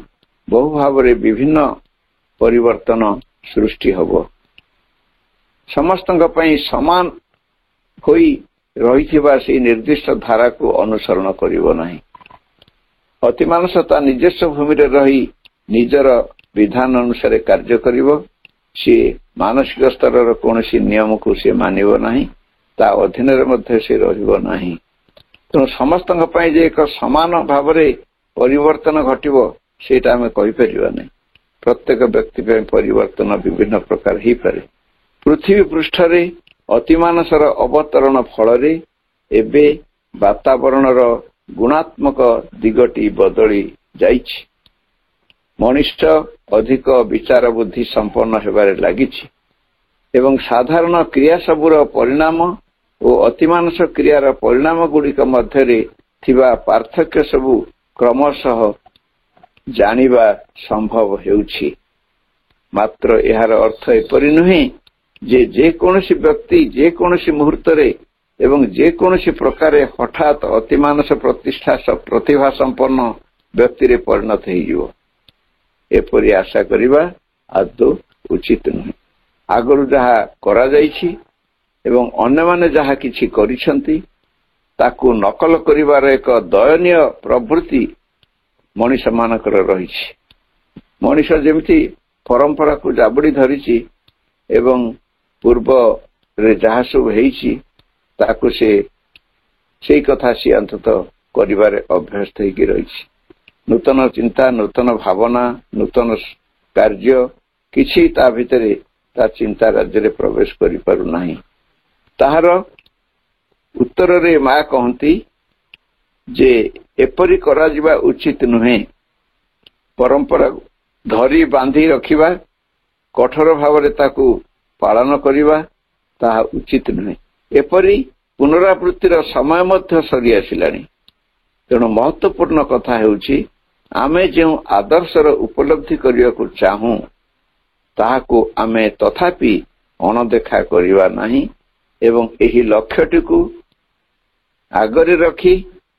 ବହୁ ଭାବରେ ବିଭିନ୍ନ ପରିବର୍ତ୍ତନ ସୃଷ୍ଟି ହେବ। ସମସ୍ତଙ୍କ ପାଇଁ ସମାନ ହୋଇ ରହିଥିବା ସେହି ନିର୍ଦ୍ଦିଷ୍ଟ ଧାରାକୁ ଅନୁସରଣ କରିବ ନାହିଁ। ଅତିମାନସ ତା ନିଜସ୍ୱ ଭୂମିରେ ରହି ନିଜର ବିଧାନ ଅନୁସାରେ କାର୍ଯ୍ୟ କରିବ। ସିଏ ମାନସିକ ସ୍ତରର କୌଣସି ନିୟମକୁ ସେ ମାନିବ ନାହିଁ, ତା ଅଧୀନରେ ମଧ୍ୟ ସେ ରହିବ ନାହିଁ। ତେଣୁ ସମସ୍ତଙ୍କ ପାଇଁ ଯେ ଏକ ସମାନ ଭାବରେ ପରିବର୍ତ୍ତନ ଘଟିବ ସେଇଟା ଆମେ କହିପାରିବା ନାହିଁ। ପ୍ରତ୍ୟେକ ବ୍ୟକ୍ତି ପାଇଁ ପରିବର୍ତ୍ତନ ବିଭିନ୍ନ ପ୍ରକାର ହେଇପାରେ। ପୃଥିବୀ ପୃଷ୍ଠରେ ଅତିମାନସର ଅବତରଣ ଫଳରେ ଏବେ ବାତାବରଣର ଗୁଣାତ୍ମକ ଦିଗଟି ବଦଳି ଯାଇଛି। ମଣିଷ ଅଧିକ ବିଚାର ବୁଦ୍ଧି ସମ୍ପନ୍ନ ହେବାରେ ଲାଗିଛି ଏବଂ ସାଧାରଣ କ୍ରିୟା ସବୁର ପରିଣାମ ଓ ଅତିମାନସ କ୍ରିୟାର ପରିଣାମ ଗୁଡ଼ିକ ମଧ୍ୟରେ ଥିବା ପାର୍ଥକ୍ୟ ସବୁ କ୍ରମଶଃ ଜାଣିବା ସମ୍ଭବ ହେଉଛି। ମାତ୍ର ଏହାର ଅର୍ଥ ଏପରି ନୁହେଁ ଯେ ଯେକୌଣସି ବ୍ୟକ୍ତି ଯେକୌଣସି ମୁହୂର୍ତ୍ତରେ ଏବଂ ଯେକୌଣସି ପ୍ରକାରେ ହଠାତ୍ ଅତିମାନସ ପ୍ରତିଭା ସମ୍ପନ୍ନ ବ୍ୟକ୍ତିରେ ପରିଣତ ହେଇଯିବ। ଏପରି ଆଶା କରିବା ଆଦୌ ଉଚିତ ନୁହେଁ। ଆଗରୁ ଯାହା କରାଯାଇଛି ଏବଂ ଅନ୍ୟମାନେ ଯାହା କିଛି କରିଛନ୍ତି ତାକୁ ନକଲ କରିବାର ଏକ ଦୟନୀୟ ପ୍ରବୃତ୍ତି ମଣିଷମାନଙ୍କର ରହିଛି। ମଣିଷ ଯେମିତି ପରମ୍ପରାକୁ ଜାବୁଡ଼ି ଧରିଛି ଏବଂ ପୂର୍ବରେ ଯାହା ସବୁ ହେଇଛି ତାକୁ ସେଇ କଥା ସିଏ ଅନ୍ତତଃ କରିବାରେ ଅଭ୍ୟସ୍ତ ହେଇକି ରହିଛି। ନୂତନ ଚିନ୍ତା, ନୂତନ ଭାବନା, ନୂତନ କାର୍ଯ୍ୟ କିଛି ତା ଭିତରେ ତା ଚିନ୍ତା ରାଜ୍ୟରେ ପ୍ରବେଶ କରିପାରୁନାହିଁ। ତାହାର ଉତ୍ତରରେ ମା କହନ୍ତି ଯେ ଏପରି କରାଯିବା ଉଚିତ ନୁହେଁ। ପରମ୍ପରା ଧରି ବାନ୍ଧି ରଖିବା, କଠୋର ଭାବରେ ତାକୁ ପାଳନ କରିବା ତାହା ଉଚିତ ନୁହେଁ। ଏପରି ପୁନରାବୃତ୍ତିର ସମୟ ମଧ୍ୟ ସରି ଆସିଲାଣି। ତେଣୁ ମହତ୍ୱପୂର୍ଣ୍ଣ କଥା ହେଉଛି ଆମେ ଯେଉଁ ଆଦର୍ଶର ଉପଲବ୍ଧି କରିବାକୁ ଚାହୁଁ ତାହାକୁ ଆମେ ତଥାପି ଅଣଦେଖା କରିବା ନାହିଁ ଏବଂ ଏହି ଲକ୍ଷ୍ୟଟିକୁ ଆଗରେ ରଖି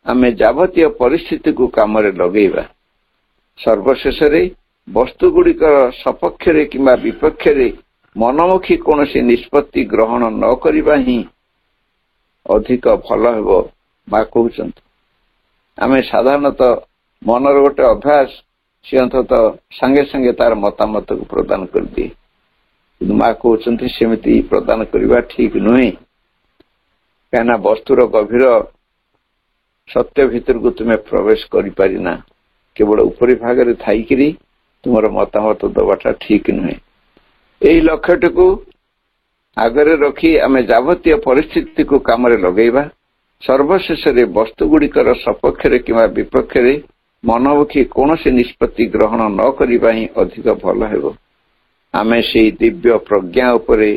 ଆମେ ଯାବତୀୟ ପରିସ୍ଥିତିକୁ କାମରେ ଲଗେଇବା। ସର୍ବଶେଷରେ ବସ୍ତୁଗୁଡ଼ିକର ସପକ୍ଷରେ କିମ୍ବା ବିପକ୍ଷରେ ମନମୁଖୀ କୌଣସି ନିଷ୍ପତ୍ତି ଗ୍ରହଣ ନ କରିବା ହିଁ ଅଧିକ ଭଲ ହେବ ମା କହୁଛନ୍ତି। ଆମେ ସାଧାରଣତଃ ମନର ଗୋଟେ ଅଭ୍ୟାସ, ସେ ଅନ୍ତତଃ ସାଙ୍ଗେ ସାଙ୍ଗେ ତାର ମତାମତକୁ ପ୍ରଦାନ କରିଦିଏ। କିନ୍ତୁ ମା କହୁଛନ୍ତି ସେମିତି ପ୍ରଦାନ କରିବା ଠିକ ନୁହେଁ, କାହିଁକିନା ବସ୍ତୁର ଗଭୀର ସତ୍ୟ ଭିତରକୁ ତୁମେ ପ୍ରବେଶ କରିପାରିନା। କେବଳ ଉପରି ଭାଗରେ ଥାଇକିରି ତୁମର ମତାମତ ଦେବାଟା ଠିକ ନୁହେଁ। ଏହି ଲକ୍ଷ୍ୟଟିକୁ ଆଗରେ ରଖି ଆମେ ଯାବତୀୟ ପରିସ୍ଥିତିକୁ କାମରେ ଲଗେଇବା। ସର୍ବଶେଷରେ ବସ୍ତୁଗୁଡ଼ିକର ସପକ୍ଷରେ କିମ୍ବା ବିପକ୍ଷରେ ମନମୁଖୀ କୌଣସି ନିଷ୍ପତ୍ତି ଗ୍ରହଣ ନ କରିବା ହିଁ ଅଧିକ ଭଲ ହେବ। ଆମେ ସେହି ଦିବ୍ୟ ପ୍ରଜ୍ଞା ଉପରେ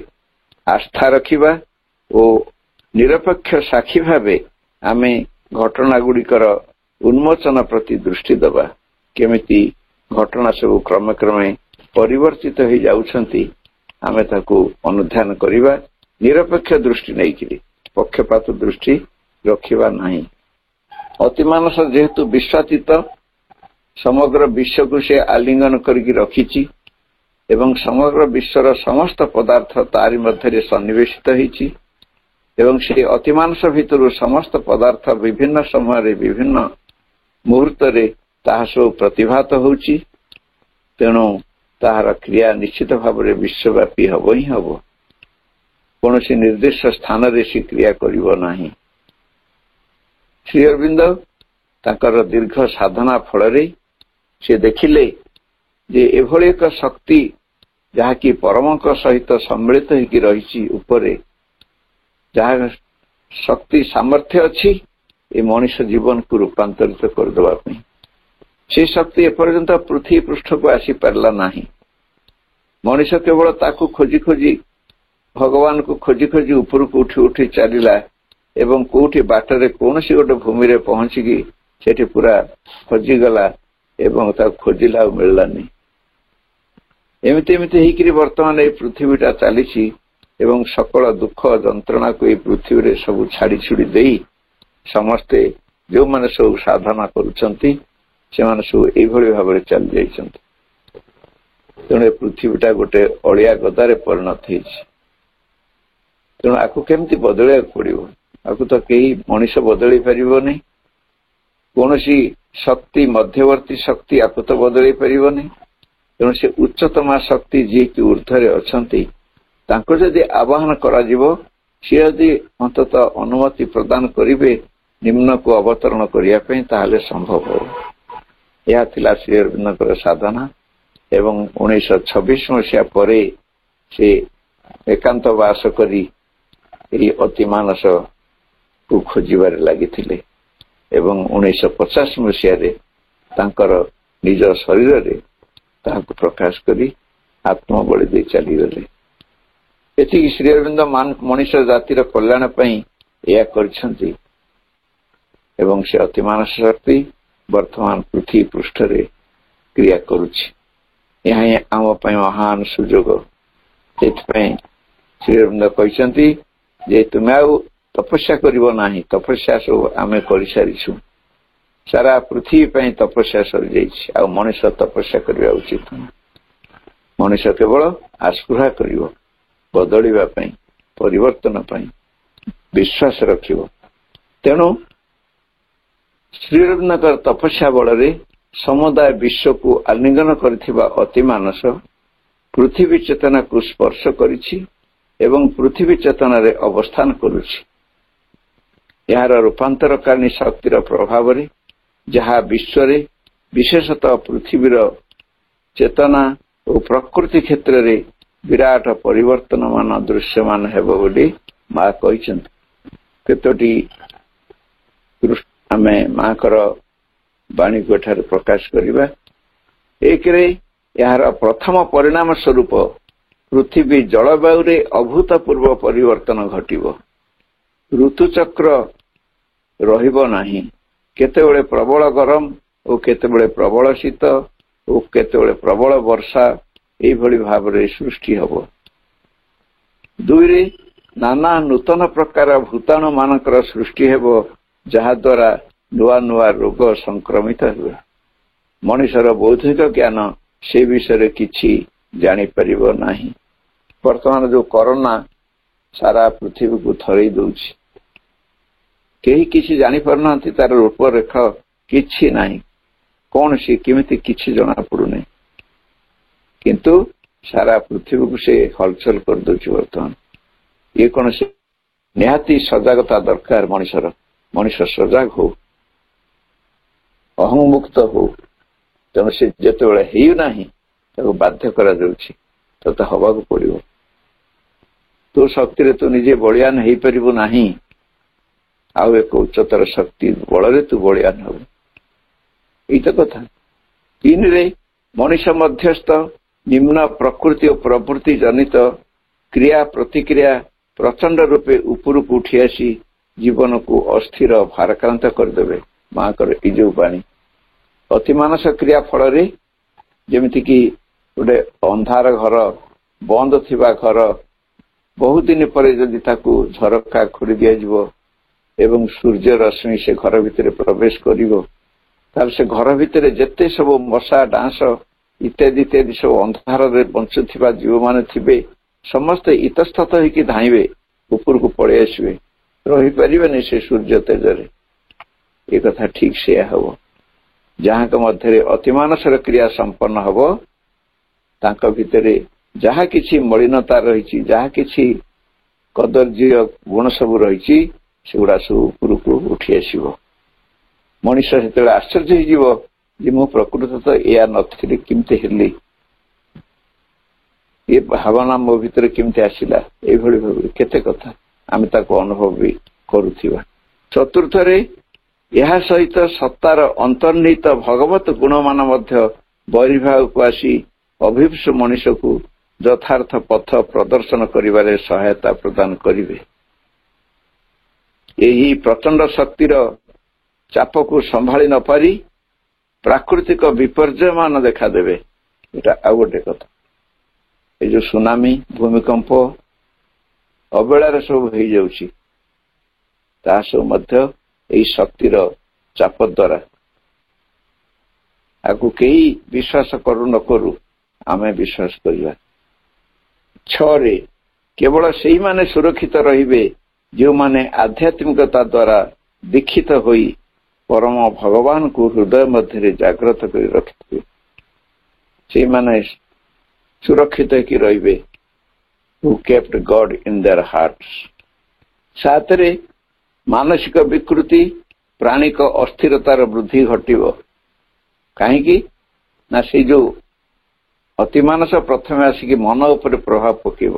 ଆସ୍ଥା ରଖିବା ଓ ନିରପେକ୍ଷ ସାକ୍ଷୀ ଭାବେ ଆମେ ଘଟଣାଗୁଡ଼ିକର ଉନ୍ମୋଚନ ପ୍ରତି ଦୃଷ୍ଟି ଦେବା। କେମିତି ଘଟଣା ସବୁ କ୍ରମେ କ୍ରମେ ପରିବର୍ତ୍ତିତ ହୋଇଯାଉଛନ୍ତି ଆମେ ତାକୁ ଅନୁଧ୍ୟାନ କରିବା, ନିରପେକ୍ଷ ଦୃଷ୍ଟି ନେଇକିରି, ପକ୍ଷପାତ ଦୃଷ୍ଟି ରଖିବା ନାହିଁ। ଅତିମାନସ ଯେହେତୁ ବିଶ୍ୱାତୀତ, ସମଗ୍ର ବିଶ୍ୱକୁ ସେ ଆଲିଙ୍ଗନ କରିକି ରଖିଛି ଏବଂ ସମଗ୍ର ବିଶ୍ୱର ସମସ୍ତ ପଦାର୍ଥ ତାରି ମଧ୍ୟରେ ସନ୍ନିବେଶିତ ହୋଇଛି ଏବଂ ସେହି ଅତିମାନସ ଭିତରୁ ସମସ୍ତ ପଦାର୍ଥ ବିଭିନ୍ନ ସମୟରେ ବିଭିନ୍ନ ମୁହୂର୍ତ୍ତରେ ତାହା ସବୁ ପ୍ରତିଭାତ ହେଉଛି। ତେଣୁ ତାହାର କ୍ରିୟା ନିଶ୍ଚିତ ଭାବରେ ବିଶ୍ୱବ୍ୟାପୀ ହେବ ହିଁ ହେବ। କୌଣସି ନିର୍ଦ୍ଦିଷ୍ଟ ସ୍ଥାନରେ ସେ କ୍ରିୟା କରିବ ନାହିଁ। ଶ୍ରୀ ଅରବିନ୍ଦ ତାଙ୍କର ଦୀର୍ଘ ସାଧନା ଫଳରେ ସେ ଦେଖିଲେ ଯେ ଏଭଳି ଏକ ଶକ୍ତି ଯାହାକି ପରମଙ୍କ ସହିତ ସମ୍ମିଳିତ ହୋଇକି ରହିଛି ଉପରେ, ଯାହା ଶକ୍ତି ସାମର୍ଥ୍ୟ ଅଛି ଏ ମଣିଷ ଜୀବନକୁ ରୂପାନ୍ତରିତ କରିଦେବା ପାଇଁ। ସେ ଶକ୍ତି ଏପର୍ଯ୍ୟନ୍ତ ପୃଥିବୀ ପୃଷ୍ଠକୁ ଆସିପାରିଲା ନାହିଁ। ମଣିଷ କେବଳ ତାକୁ ଖୋଜି ଖୋଜି, ଭଗବାନଙ୍କୁ ଖୋଜି ଖୋଜି ଉପରକୁ ଉଠି ଉଠି ଚାଲିଲା ଏବଂ କୋଉଠି ବାଟରେ କୌଣସି ଗୋଟେ ଭୂମିରେ ପହଞ୍ଚିକି ସେଠି ପୁରା ଖୋଜିଗଲା ଏବଂ ତାକୁ ଖୋଜିଲା ଆଉ ମିଳିଲାନି। ଏମିତି ଏମିତି ହେଇକିରି ବର୍ତ୍ତମାନ ଏଇ ପୃଥିବୀଟା ଚାଲିଛି ଏବଂ ସକଳ ଦୁଃଖ ଯନ୍ତ୍ରଣାକୁ ଏଇ ପୃଥିବୀରେ ସବୁ ଛାଡି ଛୁଡି ଦେଇ ସମସ୍ତେ ଯେଉଁମାନେ ସବୁ ସାଧନା କରୁଛନ୍ତି ସେମାନେ ସବୁ ଏଇଭଳି ଭାବରେ ଚାଲି ଯାଇଛନ୍ତି। ତେଣୁ ଏ ପୃଥିବୀଟା ଗୋଟେ ଅଳିଆ ଗଦାରେ ପରିଣତ ହେଇଛି। ତେଣୁ ଆକୁ କେମିତି ବଦଳେଇବାକୁ ପଡିବ? ଆକୁ ତ କେହି ମଣିଷ ବଦଳେଇ ପାରିବନି। କୌଣସି ଶକ୍ତି, ମଧ୍ୟବର୍ତ୍ତୀ ଶକ୍ତି ଆକୁ ତ ବଦଳେଇ ପାରିବନି। ତେଣୁ ସେ ଉଚ୍ଚତମା ଶକ୍ତି ଯିଏକି ଉର୍ଦ୍ଧ୍ୱରେ ଅଛନ୍ତି ତାଙ୍କୁ ଯଦି ଆବାହନ କରାଯିବ, ସିଏ ଯଦି ଅନ୍ତତଃ ଅନୁମତି ପ୍ରଦାନ କରିବେ ନିମ୍ନକୁ ଅବତରଣ କରିବା ପାଇଁ, ତାହେଲେ ସମ୍ଭବ ହେବ। ଏହା ଥିଲା ଶ୍ରୀ ଅରବିନ୍ଦଙ୍କର ସାଧନା ଏବଂ 1926 ମସିହା ପରେ ସେ ଏକାନ୍ତ ବାସ କରି ଏହି ଅତିମାନସକୁ ଖୋଜିବାରେ ଲାଗିଥିଲେ ଏବଂ 1950 ମସିହାରେ ତାଙ୍କର ନିଜ ଶରୀରରେ ତାହାକୁ ପ୍ରକାଶ କରି ଆତ୍ମବଳି ଦେଇ ଚାଲିଗଲେ। ଏତିକି ଶ୍ରୀ ଅରବିନ୍ଦ ମଣିଷ ଜାତିର କଲ୍ୟାଣ ପାଇଁ ଏହା କରିଛନ୍ତି ଏବଂ ସେ ଅତିମାନସ ଶକ୍ତି ବର୍ତ୍ତମାନ ପୃଥିବୀ ପୃଷ୍ଠରେ କ୍ରିୟା କରୁଛି। ଏହା ହିଁ ଆମ ପାଇଁ ମହାନ ସୁଯୋଗ। ସେଥିପାଇଁ ଶ୍ରୀ ଅରବିନ୍ଦ କହିଛନ୍ତି ଯେ ତୁମେ ଆଉ ତପସ୍ୟା କରିବ ନାହିଁ, ତପସ୍ୟା ସବୁ ଆମେ କରିସାରିଛୁ। ସାରା ପୃଥିବୀ ପାଇଁ ତପସ୍ୟା ସରିଯାଇଛି, ଆଉ ମଣିଷ ତପସ୍ୟା କରିବା ଉଚିତ ନୁହେଁ। ମଣିଷ କେବଳ ଆସ୍ପୃହା କରିବ, ବଦଳିବା ପାଇଁ, ପରିବର୍ତ୍ତନ ପାଇଁ ବିଶ୍ୱାସ ରଖିବ। ତେଣୁ ଶ୍ରୀ ଅରବିନ୍ଦଙ୍କର ତପସ୍ୟା ବଳରେ ସମୁଦାୟ ବିଶ୍ୱକୁ ଆଲିଙ୍ଗନ କରିଥିବା ଅତିମାନସ ପୃଥିବୀ ଚେତନାକୁ ସ୍ପର୍ଶ କରିଛି ଏବଂ ପୃଥିବୀ ଚେତନାରେ ଅବସ୍ଥାନ କରୁଛି। ଏହାର ରୂପାନ୍ତରକାରୀ ଶକ୍ତିର ପ୍ରଭାବରେ ଯାହା ବିଶ୍ୱରେ, ବିଶେଷତଃ ପୃଥିବୀର ଚେତନା ଓ ପ୍ରକୃତି କ୍ଷେତ୍ରରେ ବିରାଟ ପରିବର୍ତ୍ତନମାନ ଦୃଶ୍ୟମାନ ହେବ ବୋଲି ମା କହିଛନ୍ତି। କେତୋଟି ଆମେ ମାଙ୍କର ବାଣୀକୁ ଏଠାରେ ପ୍ରକାଶ କରିବା। ଏକରେ ଏହାର ପ୍ରଥମ ପରିଣାମ ସ୍ୱରୂପ ପୃଥିବୀ ଜଳବାୟୁରେ ଅଭୂତପୂର୍ବ ପରିବର୍ତ୍ତନ ଘଟିବ। ଋତୁଚକ୍ର ରହିବ ନାହିଁ। କେତେବେଳେ ପ୍ରବଳ ଗରମ ଓ କେତେବେଳେ ପ୍ରବଳ ଶୀତ ଓ କେତେବେଳେ ପ୍ରବଳ ବର୍ଷା ଏଇଭଳି ଭାବରେ ସୃଷ୍ଟି ହେବ। ଦୁଇରେ ନାନା ନୂତନ ପ୍ରକାର ଭୂତାଣୁ ମାନଙ୍କର ସୃଷ୍ଟି ହେବ ଯାହାଦ୍ୱାରା ନୂଆ ନୂଆ ରୋଗ ସଂକ୍ରମିତ ହୁଏ। ମଣିଷର ବୌଦ୍ଧିକ ଜ୍ଞାନ ସେ ବିଷୟରେ କିଛି ଜାଣିପାରିବ ନାହିଁ। ବର୍ତ୍ତମାନ ଯୋଉ କରୋନା ସାରା ପୃଥିବୀକୁ ଥରେଇ ଦଉଛି, କେହି କିଛି ଜାଣିପାରୁନାହାନ୍ତି, ତାର ରୂପରେଖ କିଛି ନାହିଁ, କଣ ସେ କେମିତି କିଛି ଜଣାପଡୁନାହିଁ, କିନ୍ତୁ ସାରା ପୃଥିବୀକୁ ସେ ହଲଚଲ କରିଦଉଛି। ବର୍ତ୍ତମାନ ଇଏ କଣ, ସେ ନିହାତି ସଜାଗତା ଦରକାର ମଣିଷର। ମଣିଷ ସଜାଗ ହଉ, ଅହଂମୁକ୍ତ ହଉ। ତେଣୁ ସେ ଯେତେବେଳେ ହେଉନାହିଁ ତାକୁ ବାଧ୍ୟ କରାଯାଉଛି, ତତେ ହବାକୁ ପଡିବ। ତୋ ଶକ୍ତିରେ ତୁ ନିଜେ ବଳିୟାନ ହେଇପାରିବୁ ନାହିଁ, ଆଉ ଏକ ଉଚ୍ଚତର ଶକ୍ତି ବଳରେ ତୁ ବଳିୟାନ ହବୁ। ଏଇତ କଥା। 3ରେ ମଣିଷ ମଧ୍ୟସ୍ଥ ନିମ୍ନ ପ୍ରକୃତି ଓ ପ୍ରବୃତ୍ତି ଜନିତ କ୍ରିୟା ପ୍ରତିକ୍ରିୟା ପ୍ରଚଣ୍ଡ ରୂପେ ଉପରକୁ ଉଠି ଆସି ଜୀବନକୁ ଅସ୍ଥିର ଭାରାକ୍ରାନ୍ତ କରିଦେବେ। ମାଙ୍କର ଏଇ ଯୋଉ ବାଣୀ, ଅତିମାନସ କ୍ରିୟା ଫଳରେ ଯେମିତିକି ଗୋଟେ ଅନ୍ଧାର ଘର, ବନ୍ଦ ଥିବା ଘର ବହୁତ ଦିନ ପରେ ଯଦି ତାକୁ ଝରକା ଖୋଲି ଦିଆଯିବ ଏବଂ ସୂର୍ଯ୍ୟ ରଶ୍ମି ସେ ଘର ଭିତରେ ପ୍ରବେଶ କରିବ, ତାହେଲେ ସେ ଘର ଭିତରେ ଯେତେ ସବୁ ମଶା ଡାଁସ ଇତ୍ୟାଦି ଇତ୍ୟାଦି ସବୁ ଅନ୍ଧାରରେ ବଞ୍ଚୁଥିବା ଜୀବମାନେ ଥିବେ, ସମସ୍ତେ ଇତସ୍ତତ ହେଇକି ଧାଇଁବେ, ଉପରକୁ ପଳେଇ ଆସିବେ, ରହିପାରିବେନି ସେ ସୂର୍ଯ୍ୟ ତେଜରେ। ଏ କଥା ଠିକ ସେୟା ହବ। ଯାହାଙ୍କ ମଧ୍ୟରେ ଅତିମାନସର କ୍ରିୟା ସମ୍ପନ୍ନ ହବ, ତାଙ୍କ ଭିତରେ ଯାହା କିଛି ମଳିନତା ରହିଛି, ଯାହା କିଛି କଦର୍ଯ୍ୟ ଗୁଣ ସବୁ ରହିଛି, ସେଗୁଡା ସବୁ ଉପରକୁ ଉଠି ଆସିବ। ମଣିଷ ସେତେବେଳେ ଆଶ୍ଚର୍ଯ୍ୟ ହେଇଯିବ ଯେ ମୁଁ ପ୍ରକୃତ ତ ଏୟା ନଥିଲି, କେମିତି ହେଲି, ଏ ଭାବନା ମୋ ଭିତରେ କେମିତି ଆସିଲା। ଏଇଭଳି ଭାବରେ କେତେ କଥା ଆମେ ତାକୁ ଅନୁଭବ ବି କରୁଥିବା। 4ଥରେ ଏହା ସହିତ ସତ୍ତାର ଅନ୍ତର୍ନିହିତ ଭଗବତ ଗୁଣମାନ ମଧ୍ୟ ବହିର୍ଭାଗକୁ ଆସି ଅଭିପ୍ସ ମଣିଷକୁ ଯଥାର୍ଥ ପଥ ପ୍ରଦର୍ଶନ କରିବାରେ ସହାୟତା ପ୍ରଦାନ କରିବେ। ଏହି ପ୍ରଚଣ୍ଡ ଶକ୍ତିର ଚାପକୁ ସମ୍ଭାଳି ନ ପାରି ପ୍ରାକୃତିକ ବିପର୍ଯ୍ୟୟମାନ ଦେଖାଦେବେ। ଏଟା ଆଉ ଗୋଟେ କଥା। এই ଯୋଉ ସୁନାମି, ଭୂମିକମ୍ପ ଅବେଳାରେ ସବୁ ହେଇଯାଉଛି, ତାହା ସବୁ ମଧ୍ୟ ଏହି ଶକ୍ତିର ଚାପ ଦ୍ୱାରା। ଆକୁ କେହି ବିଶ୍ୱାସ କରୁ ନ କରୁ ଆମେ ବିଶ୍ୱାସ କରିବା। 6ରେ କେବଳ ସେଇମାନେ ସୁରକ୍ଷିତ ରହିବେ ଯେଉଁମାନେ ଆଧ୍ୟାତ୍ମିକତା ଦ୍ୱାରା ଦୀକ୍ଷିତ ହୋଇ ପରମ ଭଗବାନଙ୍କୁ ହୃଦୟ ମଧ୍ୟରେ ଜାଗ୍ରତ କରି ରଖିଥିବେ। ସେଇମାନେ ସୁରକ୍ଷିତ ହେଇକି ରହିବେ। who kept God in their hearts। 7ରେ ମାନସିକ ବିକୃତି, ପ୍ରାଣିକ ଅସ୍ଥିରତାର ବୃଦ୍ଧି ଘଟିବ। କାହିଁକି ନା ସେଇ ଯୋଉ ଅତିମାନସ ପ୍ରଥମେ ଆସିକି ମନ ଉପରେ ପ୍ରଭାବ ପକେଇବ,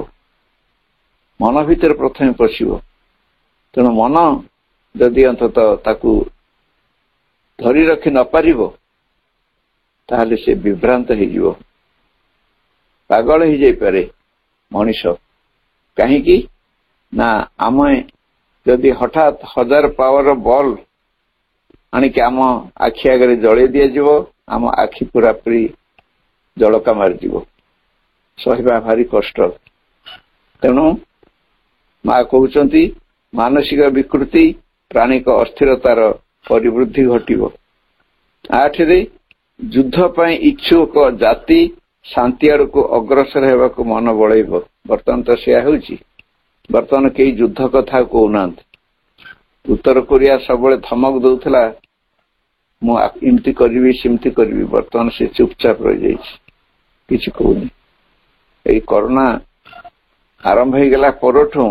ମନ ଭିତରେ ପ୍ରଥମେ ପଶିବ। ତେଣୁ ମନ ଯଦି ଅନ୍ତତଃ ତାକୁ ଧରି ରଖି ନ ପାରିବ, ତାହେଲେ ସେ ବିଭ୍ରାନ୍ତ ହେଇଯିବ, ପାଗଳ ହେଇଯାଇପାରେ ମଣିଷ। କାହିଁକି ନା ଆମେ ଯଦି ହଠାତ୍ 1000 ପାୱାର ବଲ୍ ଆଣିକି ଆମ ଆଖି ଆଗରେ ଜଳେଇ ଦିଆଯିବ, ଆମ ଆଖି ପୁରାପୁରି ଜଳକା ମାରିଯିବ, ସହିବା ଭାରି କଷ୍ଟ। ତେଣୁ ମା କହୁଛନ୍ତି ମାନସିକ ବିକୃତି, ପ୍ରାଣିକ ଅସ୍ଥିରତାର ପରିବୃଦ୍ଧି ଘଟିବ। 8ରେ ଯୁଦ୍ଧ ପାଇଁ ଇଚ୍ଛୁକ ଜାତି ଶାନ୍ତି ଆଡକୁ ଅଗ୍ରସର ହେବାକୁ ମନ ବଳେଇବ। ବର୍ତ୍ତମାନ ତ ସେୟା ହେଉଛି। ବର୍ତ୍ତମାନ କେହି ଯୁଦ୍ଧ କଥା କହୁନାହାନ୍ତି। ଉତ୍ତର କୋରିଆ ସବୁବେଳେ ଧମକ ଦଉଥିଲା, ମୁଁ ଏମିତି କରିବି ସେମିତି କରିବି। ବର୍ତ୍ତମାନ ସେ ଚୁପଚାପ ରହିଯାଇଛି, କିଛି କହୁନି। ଏଇ କରୋନା ଆରମ୍ଭ ହେଇଗଲା ପରଠୁ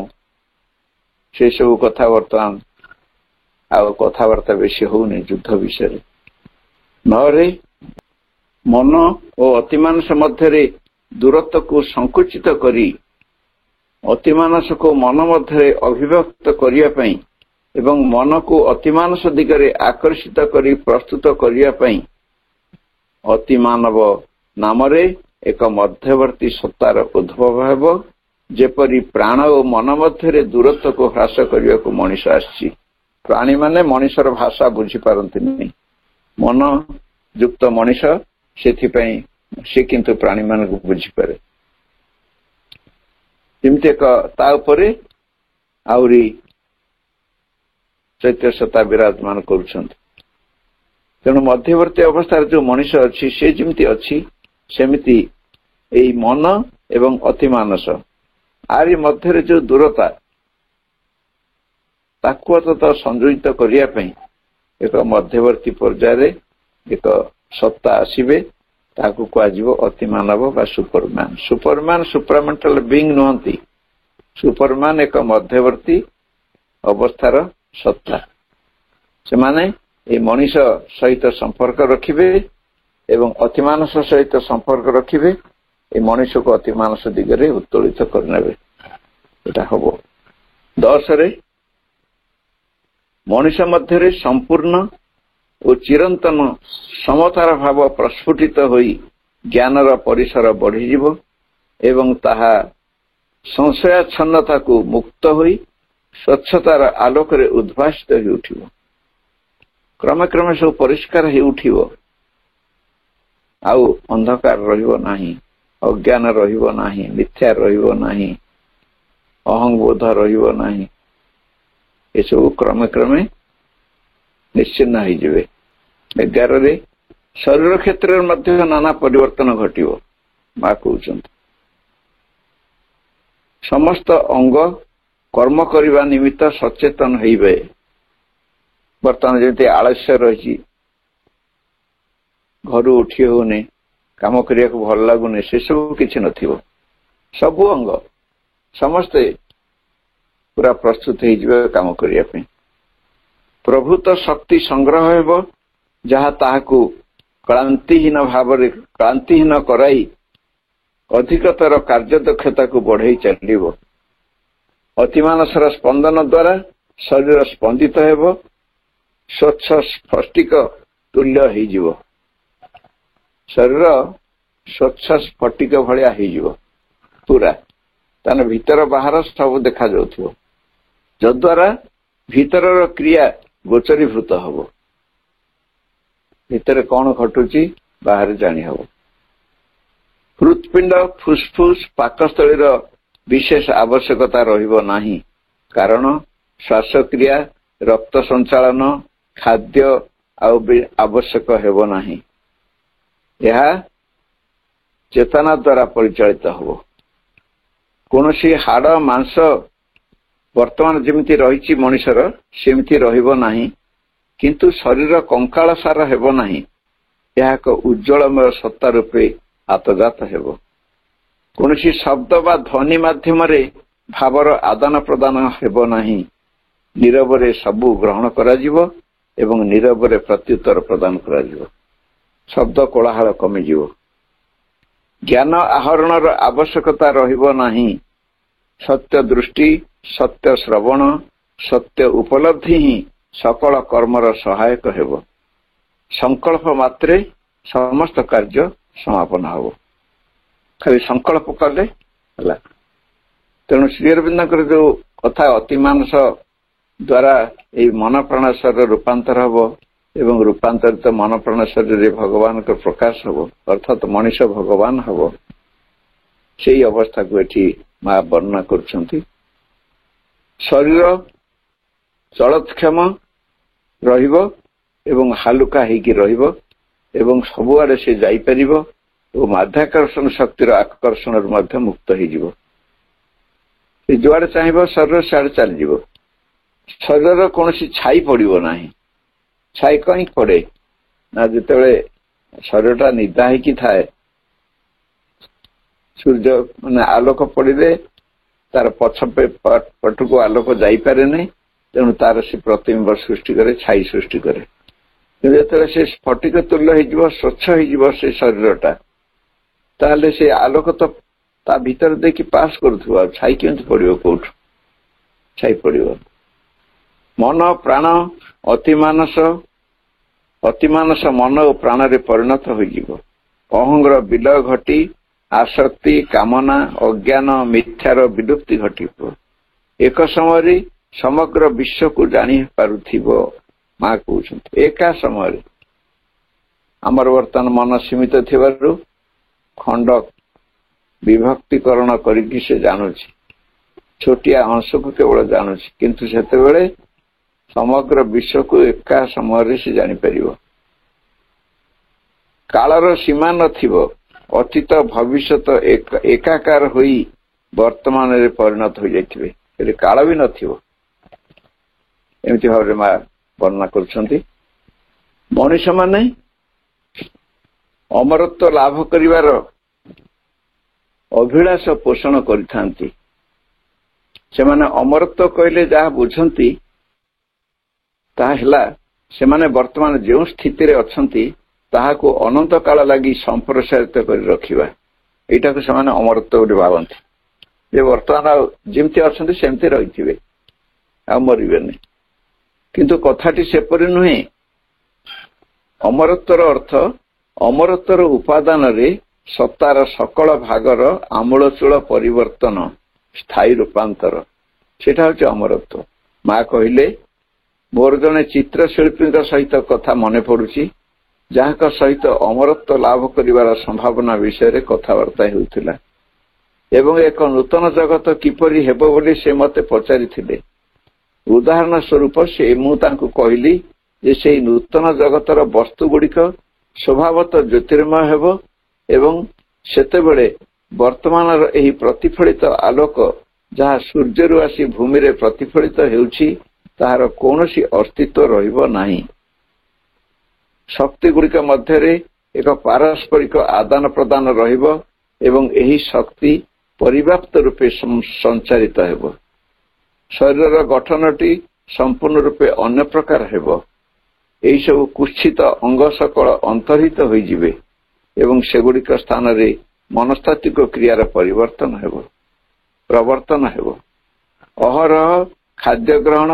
ସେ ସବୁ କଥା ବର୍ତ୍ତମାନ ଆଉ କଥାବାର୍ତ୍ତା ବେଶୀ ହଉନି ଯୁଦ୍ଧ ବିଷୟରେ। 9ରେ ମନ ଓ ଅତିମାନସ ମଧ୍ୟରେ ଦୂରତ୍ୱକୁ ସଂକୁଚିତ କରି ଅତିମାନସକୁ ମନ ମଧ୍ୟରେ ଅଭିବ୍ୟକ୍ତ କରିବା ପାଇଁ ଏବଂ ମନକୁ ଅତିମାନସ ଦିଗରେ ଆକର୍ଷିତ କରି ପ୍ରସ୍ତୁତ କରିବା ପାଇଁ ଅତିମାନବ ନାମରେ ଏକ ମଧ୍ୟବର୍ତ୍ତୀ ସତ୍ତାର ଉଦ୍ଭବ ହେବ। ଯେପରି ପ୍ରାଣ ଓ ମନ ମଧ୍ୟରେ ଦୂରତ୍ୱକୁ ହ୍ରାସ କରିବାକୁ ମଣିଷ ଆସିଛି। ପ୍ରାଣୀମାନେ ମଣିଷର ଭାଷା ବୁଝିପାରନ୍ତିନି, ମନ ଯୁକ୍ତ ମଣିଷ, ସେଥିପାଇଁ ସେ କିନ୍ତୁ ପ୍ରାଣୀମାନଙ୍କୁ ବୁଝିପାରେ। ଯେମିତି ଏକ ତା ଉପରେ ଆହୁରି ଚୈତ୍ୟ ସତ୍ତା ବିରାଜମାନ କରୁଛନ୍ତି। ତେଣୁ ମଧ୍ୟବର୍ତ୍ତୀ ଅବସ୍ଥାରେ ଯୋଉ ମଣିଷ ଅଛି ସେ ଯେମିତି ଅଛି ସେମିତି ଏଇ ମନ ଏବଂ ଅତିମାନସ ଆରି ମଧ୍ୟରେ ଯୋଉ ଦୂରତା ତାକୁ ଅନ୍ତତଃ ସଂଯୋଜିତ କରିବା ପାଇଁ ଏକ ମଧ୍ୟବର୍ତ୍ତୀ ପର୍ଯ୍ୟାୟରେ ଏକ ସତ୍ତା ଆସିବେ, ତାକୁ କୁହାଯିବ ଅତିମାନବ ବା ସୁପରମ୍ୟାନ। ସୁପରମ୍ୟାନ ସୁପରମେଣ୍ଟାଲ ବିଙ୍ଗ ନୁହନ୍ତି, ସୁପରମ୍ୟାନ ଏକ ମଧ୍ୟବର୍ତ୍ତୀ ଅବସ୍ଥାର ସତ୍ତା। ସେମାନେ এই ମଣିଷ ସହିତ ସମ୍ପର୍କ ରଖିବେ ଏବଂ ଅତିମାନସ ସହିତ ସମ୍ପର୍କ ରଖିବେ, এই ମଣିଷକୁ ଅତିମାନସ ଦିଗରେ ଉତ୍ତୋଳିତ କରିନେବେ। এটা ହବ 10ରେ ମଣିଷ ମଧ୍ୟରେ ସମ୍ପୂର୍ଣ୍ଣ ଓ ଚିରନ୍ତନ ସମତାର ଭାବ ପ୍ରସ୍ଫୁଟିତ ହୋଇ ଜ୍ଞାନର ପରିସର ବଢ଼ିଯିବ ଏବଂ ତାହା ସଂଶୟାଚ୍ଛନ୍ନତାକୁ ମୁକ୍ତ ହୋଇ ସ୍ୱଚ୍ଛତାର ଆଲୋକରେ ଉଦ୍ଭାସିତ ହେଉଠିବ। କ୍ରମେ କ୍ରମେ ସବୁ ପରିଷ୍କାର ହେଉଠିବ, ଆଉ ଅନ୍ଧକାର ରହିବ ନାହିଁ, ଅଜ୍ଞାନ ରହିବ ନାହିଁ, ମିଥ୍ୟା ରହିବ ନାହିଁ, ଅହଂବୋଧ ରହିବ ନାହିଁ। ଏସବୁ କ୍ରମେ କ୍ରମେ ନିଶ୍ଚିନ୍ନ ହେଇଯିବେ। 11ରେ ଶରୀର କ୍ଷେତ୍ରରେ ମଧ୍ୟ ନାନା ପରିବର୍ତ୍ତନ ଘଟିବ। ମା କହୁଛନ୍ତି ସମସ୍ତ ଅଙ୍ଗ କର୍ମ କରିବା ନିମିତ୍ତ ସଚେତନ ହେଇବେ। ବର୍ତ୍ତମାନ ଯେମିତି ଆଳସ୍ୟ ରହିଛି, ଘରୁ ଉଠି ହଉନି, କାମ କରିବାକୁ ଭଲ ଲାଗୁନି, ସେସବୁ କିଛି ନଥିବ। ସବୁ ଅଙ୍ଗ ସମସ୍ତେ ପୁରା ପ୍ରସ୍ତୁତ ହେଇଯିବେ କାମ କରିବା ପାଇଁ। ପ୍ରଭୂତ ଶକ୍ତି ସଂଗ୍ରହ ହେବ, ଯାହା ତାହାକୁ କ୍ଳାନ୍ତିହୀନ କରାଇ ଅଧିକତର କାର୍ଯ୍ୟଦକ୍ଷତାକୁ ବଢେଇ ଚାଲିବ। ଅତିମାନସର ସ୍ପନ୍ଦନ ଦ୍ୱାରା ଶରୀର ସ୍ପନ୍ଦିତ ହେବ, ସ୍ୱଚ୍ଛ ସ୍ଫଟିକ ତୁଲ୍ୟ ହେଇଯିବ। ଶରୀର ସ୍ୱଚ୍ଛ ସ୍ଫଟିକ ଭଳିଆ ହେଇଯିବ ପୁରା, ତାହେଲେ ଭିତର ବାହାର ସବୁ ଦେଖାଯାଉଥିବ, ଯଦ୍ୱାରା ଭିତରର କ୍ରିୟା ଗୋଚରୀଭୂତ ହବ। ଭିତରେ କଣ ଘଟୁଛି ବାହାରେ ଜାଣି ହବ। ହୃତ୍ପିଣ୍ଡ ଫୁସଫୁସ୍ ପାକସ୍ଥଳୀର ବିଶେଷ ଆବଶ୍ୟକତା ରହିବ ନାହିଁ, କାରଣ ଶ୍ୱାସକ୍ରିୟା, ରକ୍ତ ସଞ୍ଚାଳନ, ଖାଦ୍ୟ ଆଉ ଆବଶ୍ୟକ ହେବ ନାହିଁ। ଏହା ଚେତନା ଦ୍ୱାରା ପରିଚାଳିତ ହେବ। କୌଣସି ହାଡ଼ ମାଂସ ବର୍ତ୍ତମାନ ଯେମିତି ରହିଛି ମଣିଷର ସେମିତି ରହିବ ନାହିଁ, କିନ୍ତୁ ଶରୀର କଙ୍କାଳସାର ହେବ ନାହିଁ। ଏହା ଏକ ଉଜ୍ଜଳମୟ ସତ୍ତା ରୂପେ ଆତଜାତ ହେବ। କୌଣସି ଶବ୍ଦ ବା ଧ୍ୱନି ମାଧ୍ୟମରେ ଭାବର ଆଦାନ ପ୍ରଦାନ ହେବ ନାହିଁ। ନୀରବରେ ସବୁ ଗ୍ରହଣ କରାଯିବ ଏବଂ ନୀରବରେ ପ୍ରତ୍ୟୁତ୍ତର ପ୍ରଦାନ କରାଯିବ। ଶବ୍ଦ କୋଳାହଳ କମିଯିବ। ଜ୍ଞାନ ଆହରଣର ଆବଶ୍ୟକତା ରହିବ ନାହିଁ। ସତ୍ୟ ଦୃଷ୍ଟି, ସତ୍ୟ ଶ୍ରବଣ, ସତ୍ୟ ଉପଲବ୍ଧି ହିଁ ସକଳ କର୍ମର ସହାୟକ ହେବ। ସଂକଳ୍ପ ମାତ୍ରେ ସମସ୍ତ କାର୍ଯ୍ୟ ସମାପନ ହେବ। ଖାଲି ସଂକଳ୍ପ କଲେ ହେଲା। ତେଣୁ ଶ୍ରୀ ଅରବିନ୍ଦଙ୍କର ଯୋଉ କଥା ଅତିମାନସ ଦ୍ୱାରା ଏଇ ମନ ପ୍ରାଣ ଶରୀର ରୂପାନ୍ତର ହେବ ଏବଂ ରୂପାନ୍ତରିତ ମନ ପ୍ରାଣ ଶରୀରରେ ଭଗବାନଙ୍କ ପ୍ରକାଶ ହେବ, ଅର୍ଥାତ୍ ମଣିଷ ଭଗବାନ ହେବ, ସେଇ ଅବସ୍ଥାକୁ ଏଠି ମା ବର୍ଣ୍ଣନା କରୁଛନ୍ତି। ଶରୀର ଚଳତକ୍ଷମ ରହିବ ଏବଂ ହାଲୁକା ହେଇକି ରହିବ ଏବଂ ସବୁଆଡେ ସେ ଯାଇପାରିବ ଓ ମାଧ୍ୟାକର୍ଷଣ ଶକ୍ତିର ଆକର୍ଷଣରୁ ମଧ୍ୟ ମୁକ୍ତ ହେଇଯିବ। ସେ ଯୁଆଡେ ଚାହିଁବ ଶରୀର ସିଆଡେ ଚାଲିଯିବ। ଶରୀରର କୌଣସି ଛାଇ ପଡିବ ନାହିଁ। ଛାଇ କାହିଁକି ପଡେ ନା, ଯେତେବେଳେ ଶରୀରଟା ନିଦା ହେଇକି ଥାଏ, ସୂର୍ଯ୍ୟ ଆଲୋକ ପଡିଲେ ତାର ପଛ ପଟକୁ ଆଲୋକ ଯାଇପାରେନି, ତେଣୁ ତାର ସେ ପ୍ରତିବିମ୍ବ ସୃଷ୍ଟି କରେ, ଛାଇ ସୃଷ୍ଟି କରେ। କିନ୍ତୁ ଯେତେବେଳେ ସେ ସ୍ଫଟିକ ତୁଲ୍ୟ ହେଇଯିବ, ସ୍ୱଚ୍ଛ ହେଇଯିବ ସେ ଶରୀରଟା, ତାହେଲେ ସେ ଆଲୋକ ତ ତା ଭିତରେ ଦେଇକି ପାସ୍ କରୁଥିବ, ଆଉ ଛାଇ କେମିତି ପଡିବ? କୋଉଠୁ ଛାଇ ପଡିବ? ମନ ପ୍ରାଣ ଅତିମାନସ ମନ ଓ ପ୍ରାଣରେ ପରିଣତ ହୋଇଯିବ। ଅହଂର ବିଲୟ ଘଟି ଆସକ୍ତି, କାମନା, ଅଜ୍ଞାନ, ମିଥ୍ୟାର ବିଲୁପ୍ତି ଘଟିବ। ଏକ ସମୟରେ ସମଗ୍ର ବିଶ୍ୱକୁ ଜାଣିପାରୁଥିବ। ମା କହୁଛନ୍ତି ଏକା ସମୟରେ। ଆମର ବର୍ତ୍ତମାନ ମନ ସୀମିତ ଥିବାରୁ ଖଣ୍ଡ ବିଭକ୍ତିକରଣ କରିକି ସେ ଜାଣୁଛି, ଛୋଟିଆ ଅଂଶକୁ କେବଳ ଜାଣୁଛି, କିନ୍ତୁ ସେତେବେଳେ ସମଗ୍ର ବିଶ୍ୱକୁ ଏକା ସମୟରେ ସେ ଜାଣିପାରିବ। କାଳର ସୀମା ନଥିବ, ଅତୀତ ଭବିଷ୍ୟତ ଏକାକାର ହୋଇ ବର୍ତ୍ତମାନରେ ପରିଣତ ହୋଇଯାଇଥିବେ, ସେଠି କାଳ ବି ନଥିବ। ଏମିତି ଭାବରେ ମା ବର୍ଣ୍ଣନା କରୁଛନ୍ତି। ମଣିଷମାନେ ଅମରତ୍ୱ ଲାଭ କରିବାର ଅଭିଳାଷ ପୋଷଣ କରିଥାନ୍ତି। ସେମାନେ ଅମରତ୍ୱ କହିଲେ ଯାହା ବୁଝନ୍ତି ତାହା ହେଲା ସେମାନେ ବର୍ତ୍ତମାନ ଯେଉଁ ସ୍ଥିତିରେ ଅଛନ୍ତି ତାହାକୁ ଅନନ୍ତ କାଳ ଲାଗି ସମ୍ପ୍ରସାରିତ କରି ରଖିବା। ଏଇଟାକୁ ସେମାନେ ଅମରତ୍ୱ ବୋଲି ଭାବନ୍ତି, ଯେ ବର୍ତ୍ତମାନ ଆଉ ଯେମିତି ଅଛନ୍ତି ସେମିତି ରହିଥିବେ, ଆଉ ମରିବେନି। କିନ୍ତୁ କଥାଟି ସେପରି ନୁହେଁ। ଅମରତ୍ୱର ଅର୍ଥ ଅମରତ୍ୱର ଉପାଦାନରେ ସତ୍ତାର ସକଳ ଭାଗର ଆମୂଳଚୂଳ ପରିବର୍ତ୍ତନ, ସ୍ଥାୟୀ ରୂପାନ୍ତର, ସେଟା ହଉଛି ଅମରତ୍ୱ। ମା କହିଲେ, ମୋର ଜଣେ ଚିତ୍ରଶିଳ୍ପୀଙ୍କ ସହିତ କଥା ମନେ ପଡୁଛି, ଯାହାଙ୍କ ସହିତ ଅମରତ୍ୱ ଲାଭ କରିବାର ସମ୍ଭାବନା ବିଷୟରେ କଥାବାର୍ତ୍ତା ହେଉଥିଲା ଏବଂ ଏକ ନୂତନ ଜଗତ କିପରି ହେବ ବୋଲି ସେ ମୋତେ ପଚାରିଥିଲେ। ଉଦାହରଣ ସ୍ୱରୂପ ମୁଁ ତାଙ୍କୁ କହିଲି ଯେ ସେହି ନୂତନ ଜଗତର ବସ୍ତୁ ଗୁଡ଼ିକ ସ୍ୱଭାବତଃ ଜ୍ୟୋତିର୍ମୟ ହେବ ଏବଂ ସେତେବେଳେ ବର୍ତ୍ତମାନର ଏହି ପ୍ରତିଫଳିତ ଆଲୋକ ଯାହା ସୂର୍ଯ୍ୟରୁ ଆସି ଭୂମିରେ ପ୍ରତିଫଳିତ ହେଉଛି ତାହାର କୌଣସି ଅସ୍ତିତ୍ୱ ରହିବ ନାହିଁ। ଶକ୍ତି ଗୁଡ଼ିକ ମଧ୍ୟରେ ଏକ ପାରସ୍ପରିକ ଆଦାନ ପ୍ରଦାନ ରହିବ ଏବଂ ଏହି ଶକ୍ତି ପରିବ୍ୟାପ୍ତ ରୂପେ ସଞ୍ଚାରିତ ହେବ। ଶରୀରର ଗଠନଟି ସମ୍ପୂର୍ଣ୍ଣ ରୂପେ ଅନ୍ୟ ପ୍ରକାର ହେବ। ଏହିସବୁ କୁତ୍ସିତ ଅଙ୍ଗ ସକଳ ଅନ୍ତର୍ହିତ ହୋଇଯିବେ ଏବଂ ସେଗୁଡ଼ିକ ସ୍ଥାନରେ ମନସ୍ତାତ୍ତ୍ୱିକ କ୍ରିୟାର ପ୍ରବର୍ତ୍ତନ ହେବ। ଅହରହ ଖାଦ୍ୟ ଗ୍ରହଣ,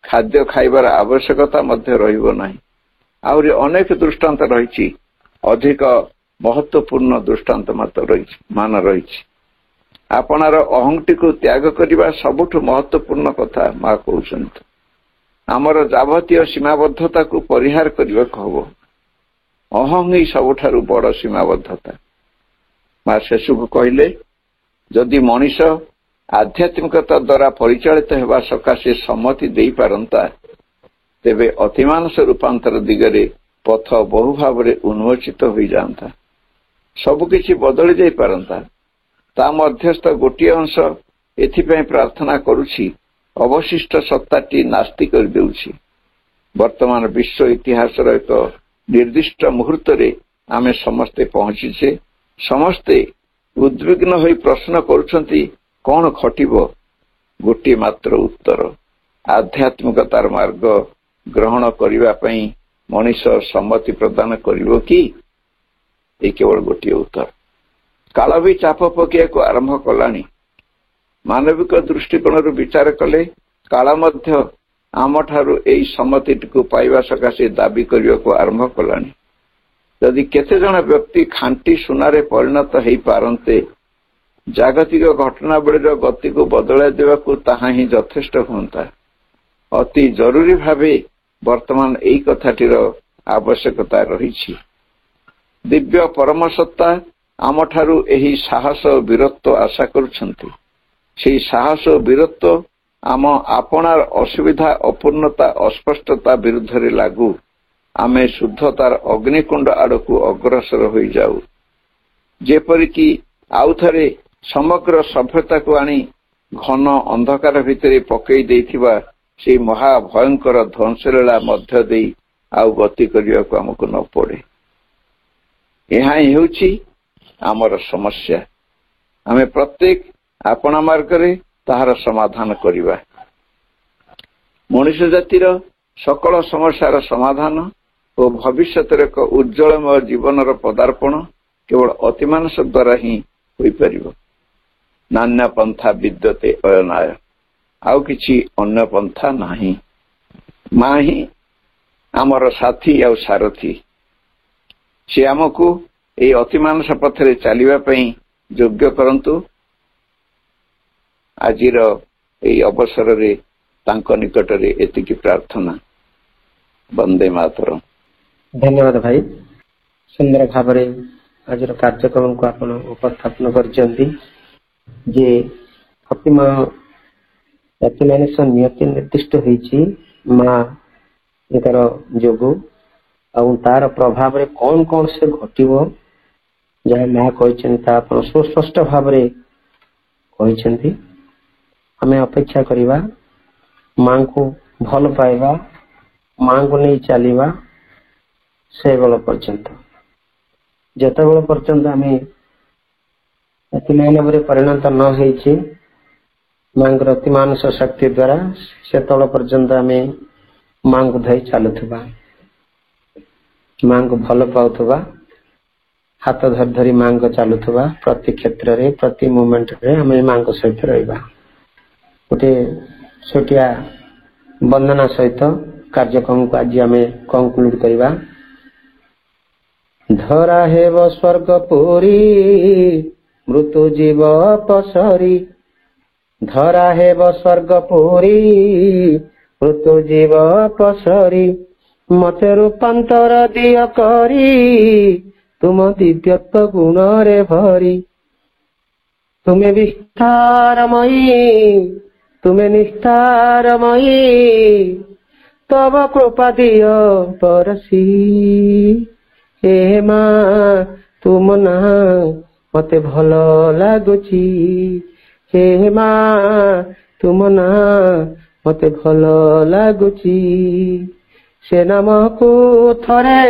ଖାଦ୍ୟ ଖାଇବାର ଆବଶ୍ୟକତା ମଧ୍ୟ ରହିବ ନାହିଁ। ଆହୁରି ଅନେକ ଦୃଷ୍ଟାନ୍ତ ରହିଛି, ଅଧିକ ମହତ୍ୱପୂର୍ଣ୍ଣ ଦୃଷ୍ଟାନ୍ତ ମାନ ରହିଛି। ଆପଣାର ଅହଂଟିକୁ ତ୍ୟାଗ କରିବା ସବୁଠୁ ମହତ୍ୱପୂର୍ଣ୍ଣ କଥା ମା କହୁଛନ୍ତି। ଆମର ଯାବତୀୟ ସୀମାବଦ୍ଧତାକୁ ପରିହାର କରିବାକୁ ହବ। ଅହଂ ହିଁ ସବୁଠାରୁ ବଡ଼ ସୀମାବଦ୍ଧତା। ମା ଶେଷକୁ କହିଲେ, ଯଦି ମଣିଷ ଆଧ୍ୟାତ୍ମିକତା ଦ୍ୱାରା ପରିଚାଳିତ ହେବା ସକାଶେ ସମ୍ମତି ଦେଇପାରନ୍ତା, ତେବେ ଅତିମାନସ ରୂପାନ୍ତର ଦିଗରେ ପଥ ବହୁ ଭାବରେ ଉନ୍ମୋଚିତ ହୋଇଯାଆନ୍ତା। ସବୁକିଛି ବଦଳି ଯାଇପାରନ୍ତା। ତା ମଧ୍ୟସ୍ଥ ଗୋଟିଏ ଅଂଶ ଏଥିପାଇଁ ପ୍ରାର୍ଥନା କରୁଛି, ଅବଶିଷ୍ଟ ସତ୍ତାଟି ନାସ୍ତି କରିଦେଉଛି। ବର୍ତ୍ତମାନ ବିଶ୍ୱ ଇତିହାସର ଏକ ନିର୍ଦ୍ଦିଷ୍ଟ ମୁହୂର୍ତ୍ତରେ ଆମେ ସମସ୍ତେ ପହଞ୍ଚିଛେ। ସମସ୍ତେ ଉଦ୍ବିଗ୍ନ ହୋଇ ପ୍ରଶ୍ନ କରୁଛନ୍ତି, କଣ ଘଟିବ? ଗୋଟିଏ ମାତ୍ର ଉତ୍ତର, ଆଧ୍ୟାତ୍ମିକତାର ମାର୍ଗ ଗ୍ରହଣ କରିବା ପାଇଁ ମଣିଷ ସମ୍ମତି ପ୍ରଦାନ କରିବ କି? ଏ କେବଳ ଗୋଟିଏ ଉତ୍ତର। କାଳ ବି ଚାପ ପକାଇବାକୁ ଆରମ୍ଭ କଲାଣି। ମାନବିକ ଦୃଷ୍ଟିକୋଣରୁ ବିଚାର କଲେ କାଳ ମଧ୍ୟ ଆମଠାରୁ ଏହି ସମ୍ମତିଟିକୁ ପାଇବା ସକାଶେ ଦାବି କରିବାକୁ ଆରମ୍ଭ କଲାଣି। ଯଦି କେତେଜଣ ବ୍ୟକ୍ତି ଖାଣ୍ଟି ସୁନାରେ ପରିଣତ ହୋଇପାରନ୍ତେ, ଜାଗତିକ ଘଟଣାବଳୀର ଗତିକୁ ବଦଳାଇ ଦେବାକୁ ତାହା ହିଁ ଯଥେଷ୍ଟ ହୁଅନ୍ତା। ଅତି ଜରୁରୀ ଭାବେ ବର୍ତ୍ତମାନ ଏହି କଥାଟିର ଆବଶ୍ୟକତା ରହିଛି। ଦିବ୍ୟ ପରମସତ୍ତା ଆମଠାରୁ ଏହି ସାହସ ଓ ବୀରତ୍ୱ ଆଶା କରୁଛନ୍ତି। ସେହି ସାହସ ଓ ବୀରତ୍ୱ ଆମ ଆପଣାର ଅସୁବିଧା, ଅପୂର୍ଣ୍ଣତା, ଅସ୍ପଷ୍ଟତା ବିରୁଦ୍ଧରେ ଲାଗୁ। ଆମେ ଶୁଦ୍ଧତାର ଅଗ୍ନିକୁଣ୍ଡ ଆଡ଼କୁ ଅଗ୍ରସର ହୋଇଯାଉ। ଯେପରିକି ଆଉଥରେ ସମଗ୍ର ସଭ୍ୟତାକୁ ଆଣି ଘନ ଅନ୍ଧକାର ଭିତରେ ପକାଇ ଦେଇଥିବା ସେହି ମହାଭୟଙ୍କର ଧ୍ୱଂସଲୀଳା ମଧ୍ୟ ଦେଇ ଆଉ ଗତି କରିବାକୁ ଆମକୁ ନ ପଡ଼େ। ଏହା ହିଁ ହେଉଛି ଆମର ସମସ୍ୟା। ଆମେ ପ୍ରତ୍ୟେକ ଆପଣା ମାର୍ଗରେ ତାହାର ସମାଧାନ କରିବା। ମଣିଷ ଜାତିର ସକଳ ସମସ୍ୟାର ସମାଧାନ ଓ ଭବିଷ୍ୟତରେ ଏକ ଉଜ୍ଜଳମୟ ଜୀବନର ପଦାର୍ପଣ କେବଳ ଅତିମାନସ ଦ୍ୱାରା ହିଁ ହୋଇପାରିବ। ନାନ୍ୟ ପନ୍ଥା ବିଦ୍ୟତେ ଅୟନାୟ, ଆଉ କିଛି ଅନ୍ୟ ପନ୍ଥା ନାହିଁ। ମା ହିଁ ଆମର ସାଥୀ ଆଉ ସାରଥୀ। ସେ ଆମକୁ ଏହି ଅତିମାନସ ପଥରେ ଚାଲିବା ପାଇଁ ଯୋଗ୍ୟ କରନ୍ତୁ। ଆଜିର ଏହି ଅବସରରେ ତାଙ୍କ ନିକଟରେ ଏତିକି ପ୍ରାର୍ଥନା। ବନ୍ଦେ ମାତରମ୍। ଧନ୍ୟବାଦ ଭାଇ, ସୁନ୍ଦର ଭାବରେ ଆଜିର କାର୍ଯ୍ୟକ୍ରମକୁ ଆପଣ ଉପସ୍ଥାପନ କରିଛନ୍ତି ଯେ ଅତିମାନସ ନିୟତି ନିର୍ଦ୍ଦିଷ୍ଟ ହୋଇଛି ମା ଏଙ୍କର ଯୋଗୁ ଆଉ ତାର ପ୍ରଭାବରେ କଣ କଣ ସେ ଘଟିବ ଯାହା ମା କହିଛନ୍ତି ତା ଆପଣ ସୁସ୍ପଷ୍ଟ ଭାବରେ କହିଛନ୍ତି। ଆମେ ଅପେକ୍ଷା କରିବା, ମାଙ୍କୁ ଭଲ ପାଇବା, ମାଙ୍କୁ ନେଇ ଚାଲିବା ସେବେଳ ପର୍ଯ୍ୟନ୍ତ। ଯେତେବେଳେ ପର୍ଯ୍ୟନ୍ତ ଆମେ ଅତିମାନବରେ ପରିଣତ ନ ହେଇଛି ମାଙ୍କର ଅତିମାନସ ଶକ୍ତି ଦ୍ଵାରା ସେତେବେଳେ ପର୍ଯ୍ୟନ୍ତ ଆମେ ମାଙ୍କୁ ଧରି ଚାଲୁଥିବା, ମାଙ୍କୁ ଭଲ ପାଉଥିବା, ହାତ ଧରି ଧରି ମାଙ୍କ ଚାଲୁଥିବା, ପ୍ରତି କ୍ଷେତ୍ରରେ ପ୍ରତି ମୁମେଣ୍ଟରେ ଆମେ ମାଙ୍କ ସହିତ ରହିବା। ଗୋଟେ ଛୋଟିଆ ବନ୍ଦନା ସହିତ କାର୍ଯ୍ୟକ୍ରମକୁ ଆଜି ଆମେ କନକ୍ଲୁଡ କରିବା। ଧରା ହେବ ସ୍ୱର୍ଗ ପୁରୀ ମୃତ୍ୟୁ ଜୀବ ପସରି, ଧରା ହେବ ସ୍ୱର୍ଗ ପୁରୀ ମୃତ୍ୟୁ ଜୀବ ପସରି, ମତେ ରୂପାନ୍ତର ଦିଅ କରି ତୁମ ଦିବ୍ୟତ୍ୱ ଗୁଣରେ ଭରି, ତୁମେ ବିସ୍ତାରମୟୀ ତୁମେ ନିସ୍ତାରମୟୀ, ତବ କୃପା ଦିଅ ପରସି, ହେ ମା ତୁମ ନାଁ ମତେ ଭଲ ଲାଗୁଛି, ହେ ମା ତୁମ ନାଁ ମତେ ଭଲ ଲାଗୁଛି, ସେ ନାମକୁ ଥରେ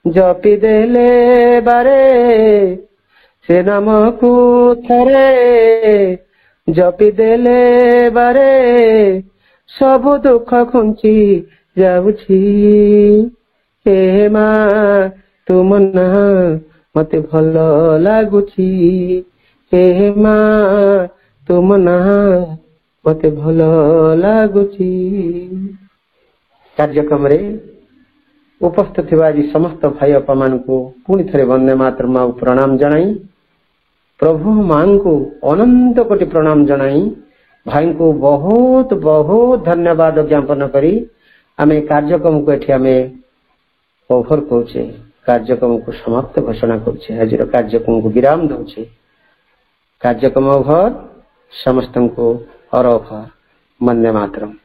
ଜପି ଦେଲେ ବାରେ, ସେ ନାମକୁ ଥରେ ଜପି ଦେଲେ ବାରେ, ସବୁ ଦୁଃଖ ଘୁଞ୍ଚି ଯାଉଛି, ହେ ମା ତୁମ ନାଁ ମତେ ଭଲ ଲାଗୁଛି, ହେ ମା ତୁମ ନାଁ ମତେ ଭଲ ଲାଗୁଛି। କାର୍ଯ୍ୟକ୍ରମରେ ଉପସ୍ଥିତ ଥିବା ଆଜି ସମସ୍ତ ଭାଇ ବାପା ମାନଙ୍କୁ ପୁଣି ଥରେ ବନ୍ଦେ ମାତରମ୍ ମାଙ୍କୁ ପ୍ରଣାମ ଜଣାଇ, ପ୍ରଭୁ ମାଙ୍କୁ ଅନନ୍ତ କୋଟି ପ୍ରଣାମ ଜଣାଇ, ଭାଇଙ୍କୁ ବହୁତ ବହୁତ ଧନ୍ୟବାଦ ଜ୍ଞାପନ କରି ଆମେ କାର୍ଯ୍ୟକ୍ରମକୁ ଏଠି ଆମେ ଓଭର କରୁଛେ, କାର୍ଯ୍ୟକ୍ରମକୁ ସମାପ୍ତ ଘୋଷଣା କରୁଛେ, ଆଜିର କାର୍ଯ୍ୟକ୍ରମକୁ ବିରାମ ଦଉଛେ। କାର୍ଯ୍ୟକ୍ରମ ଓଭର, ସମସ୍ତଙ୍କୁ ଅରଫ, ବନ୍ଦେ ମାତରମ୍।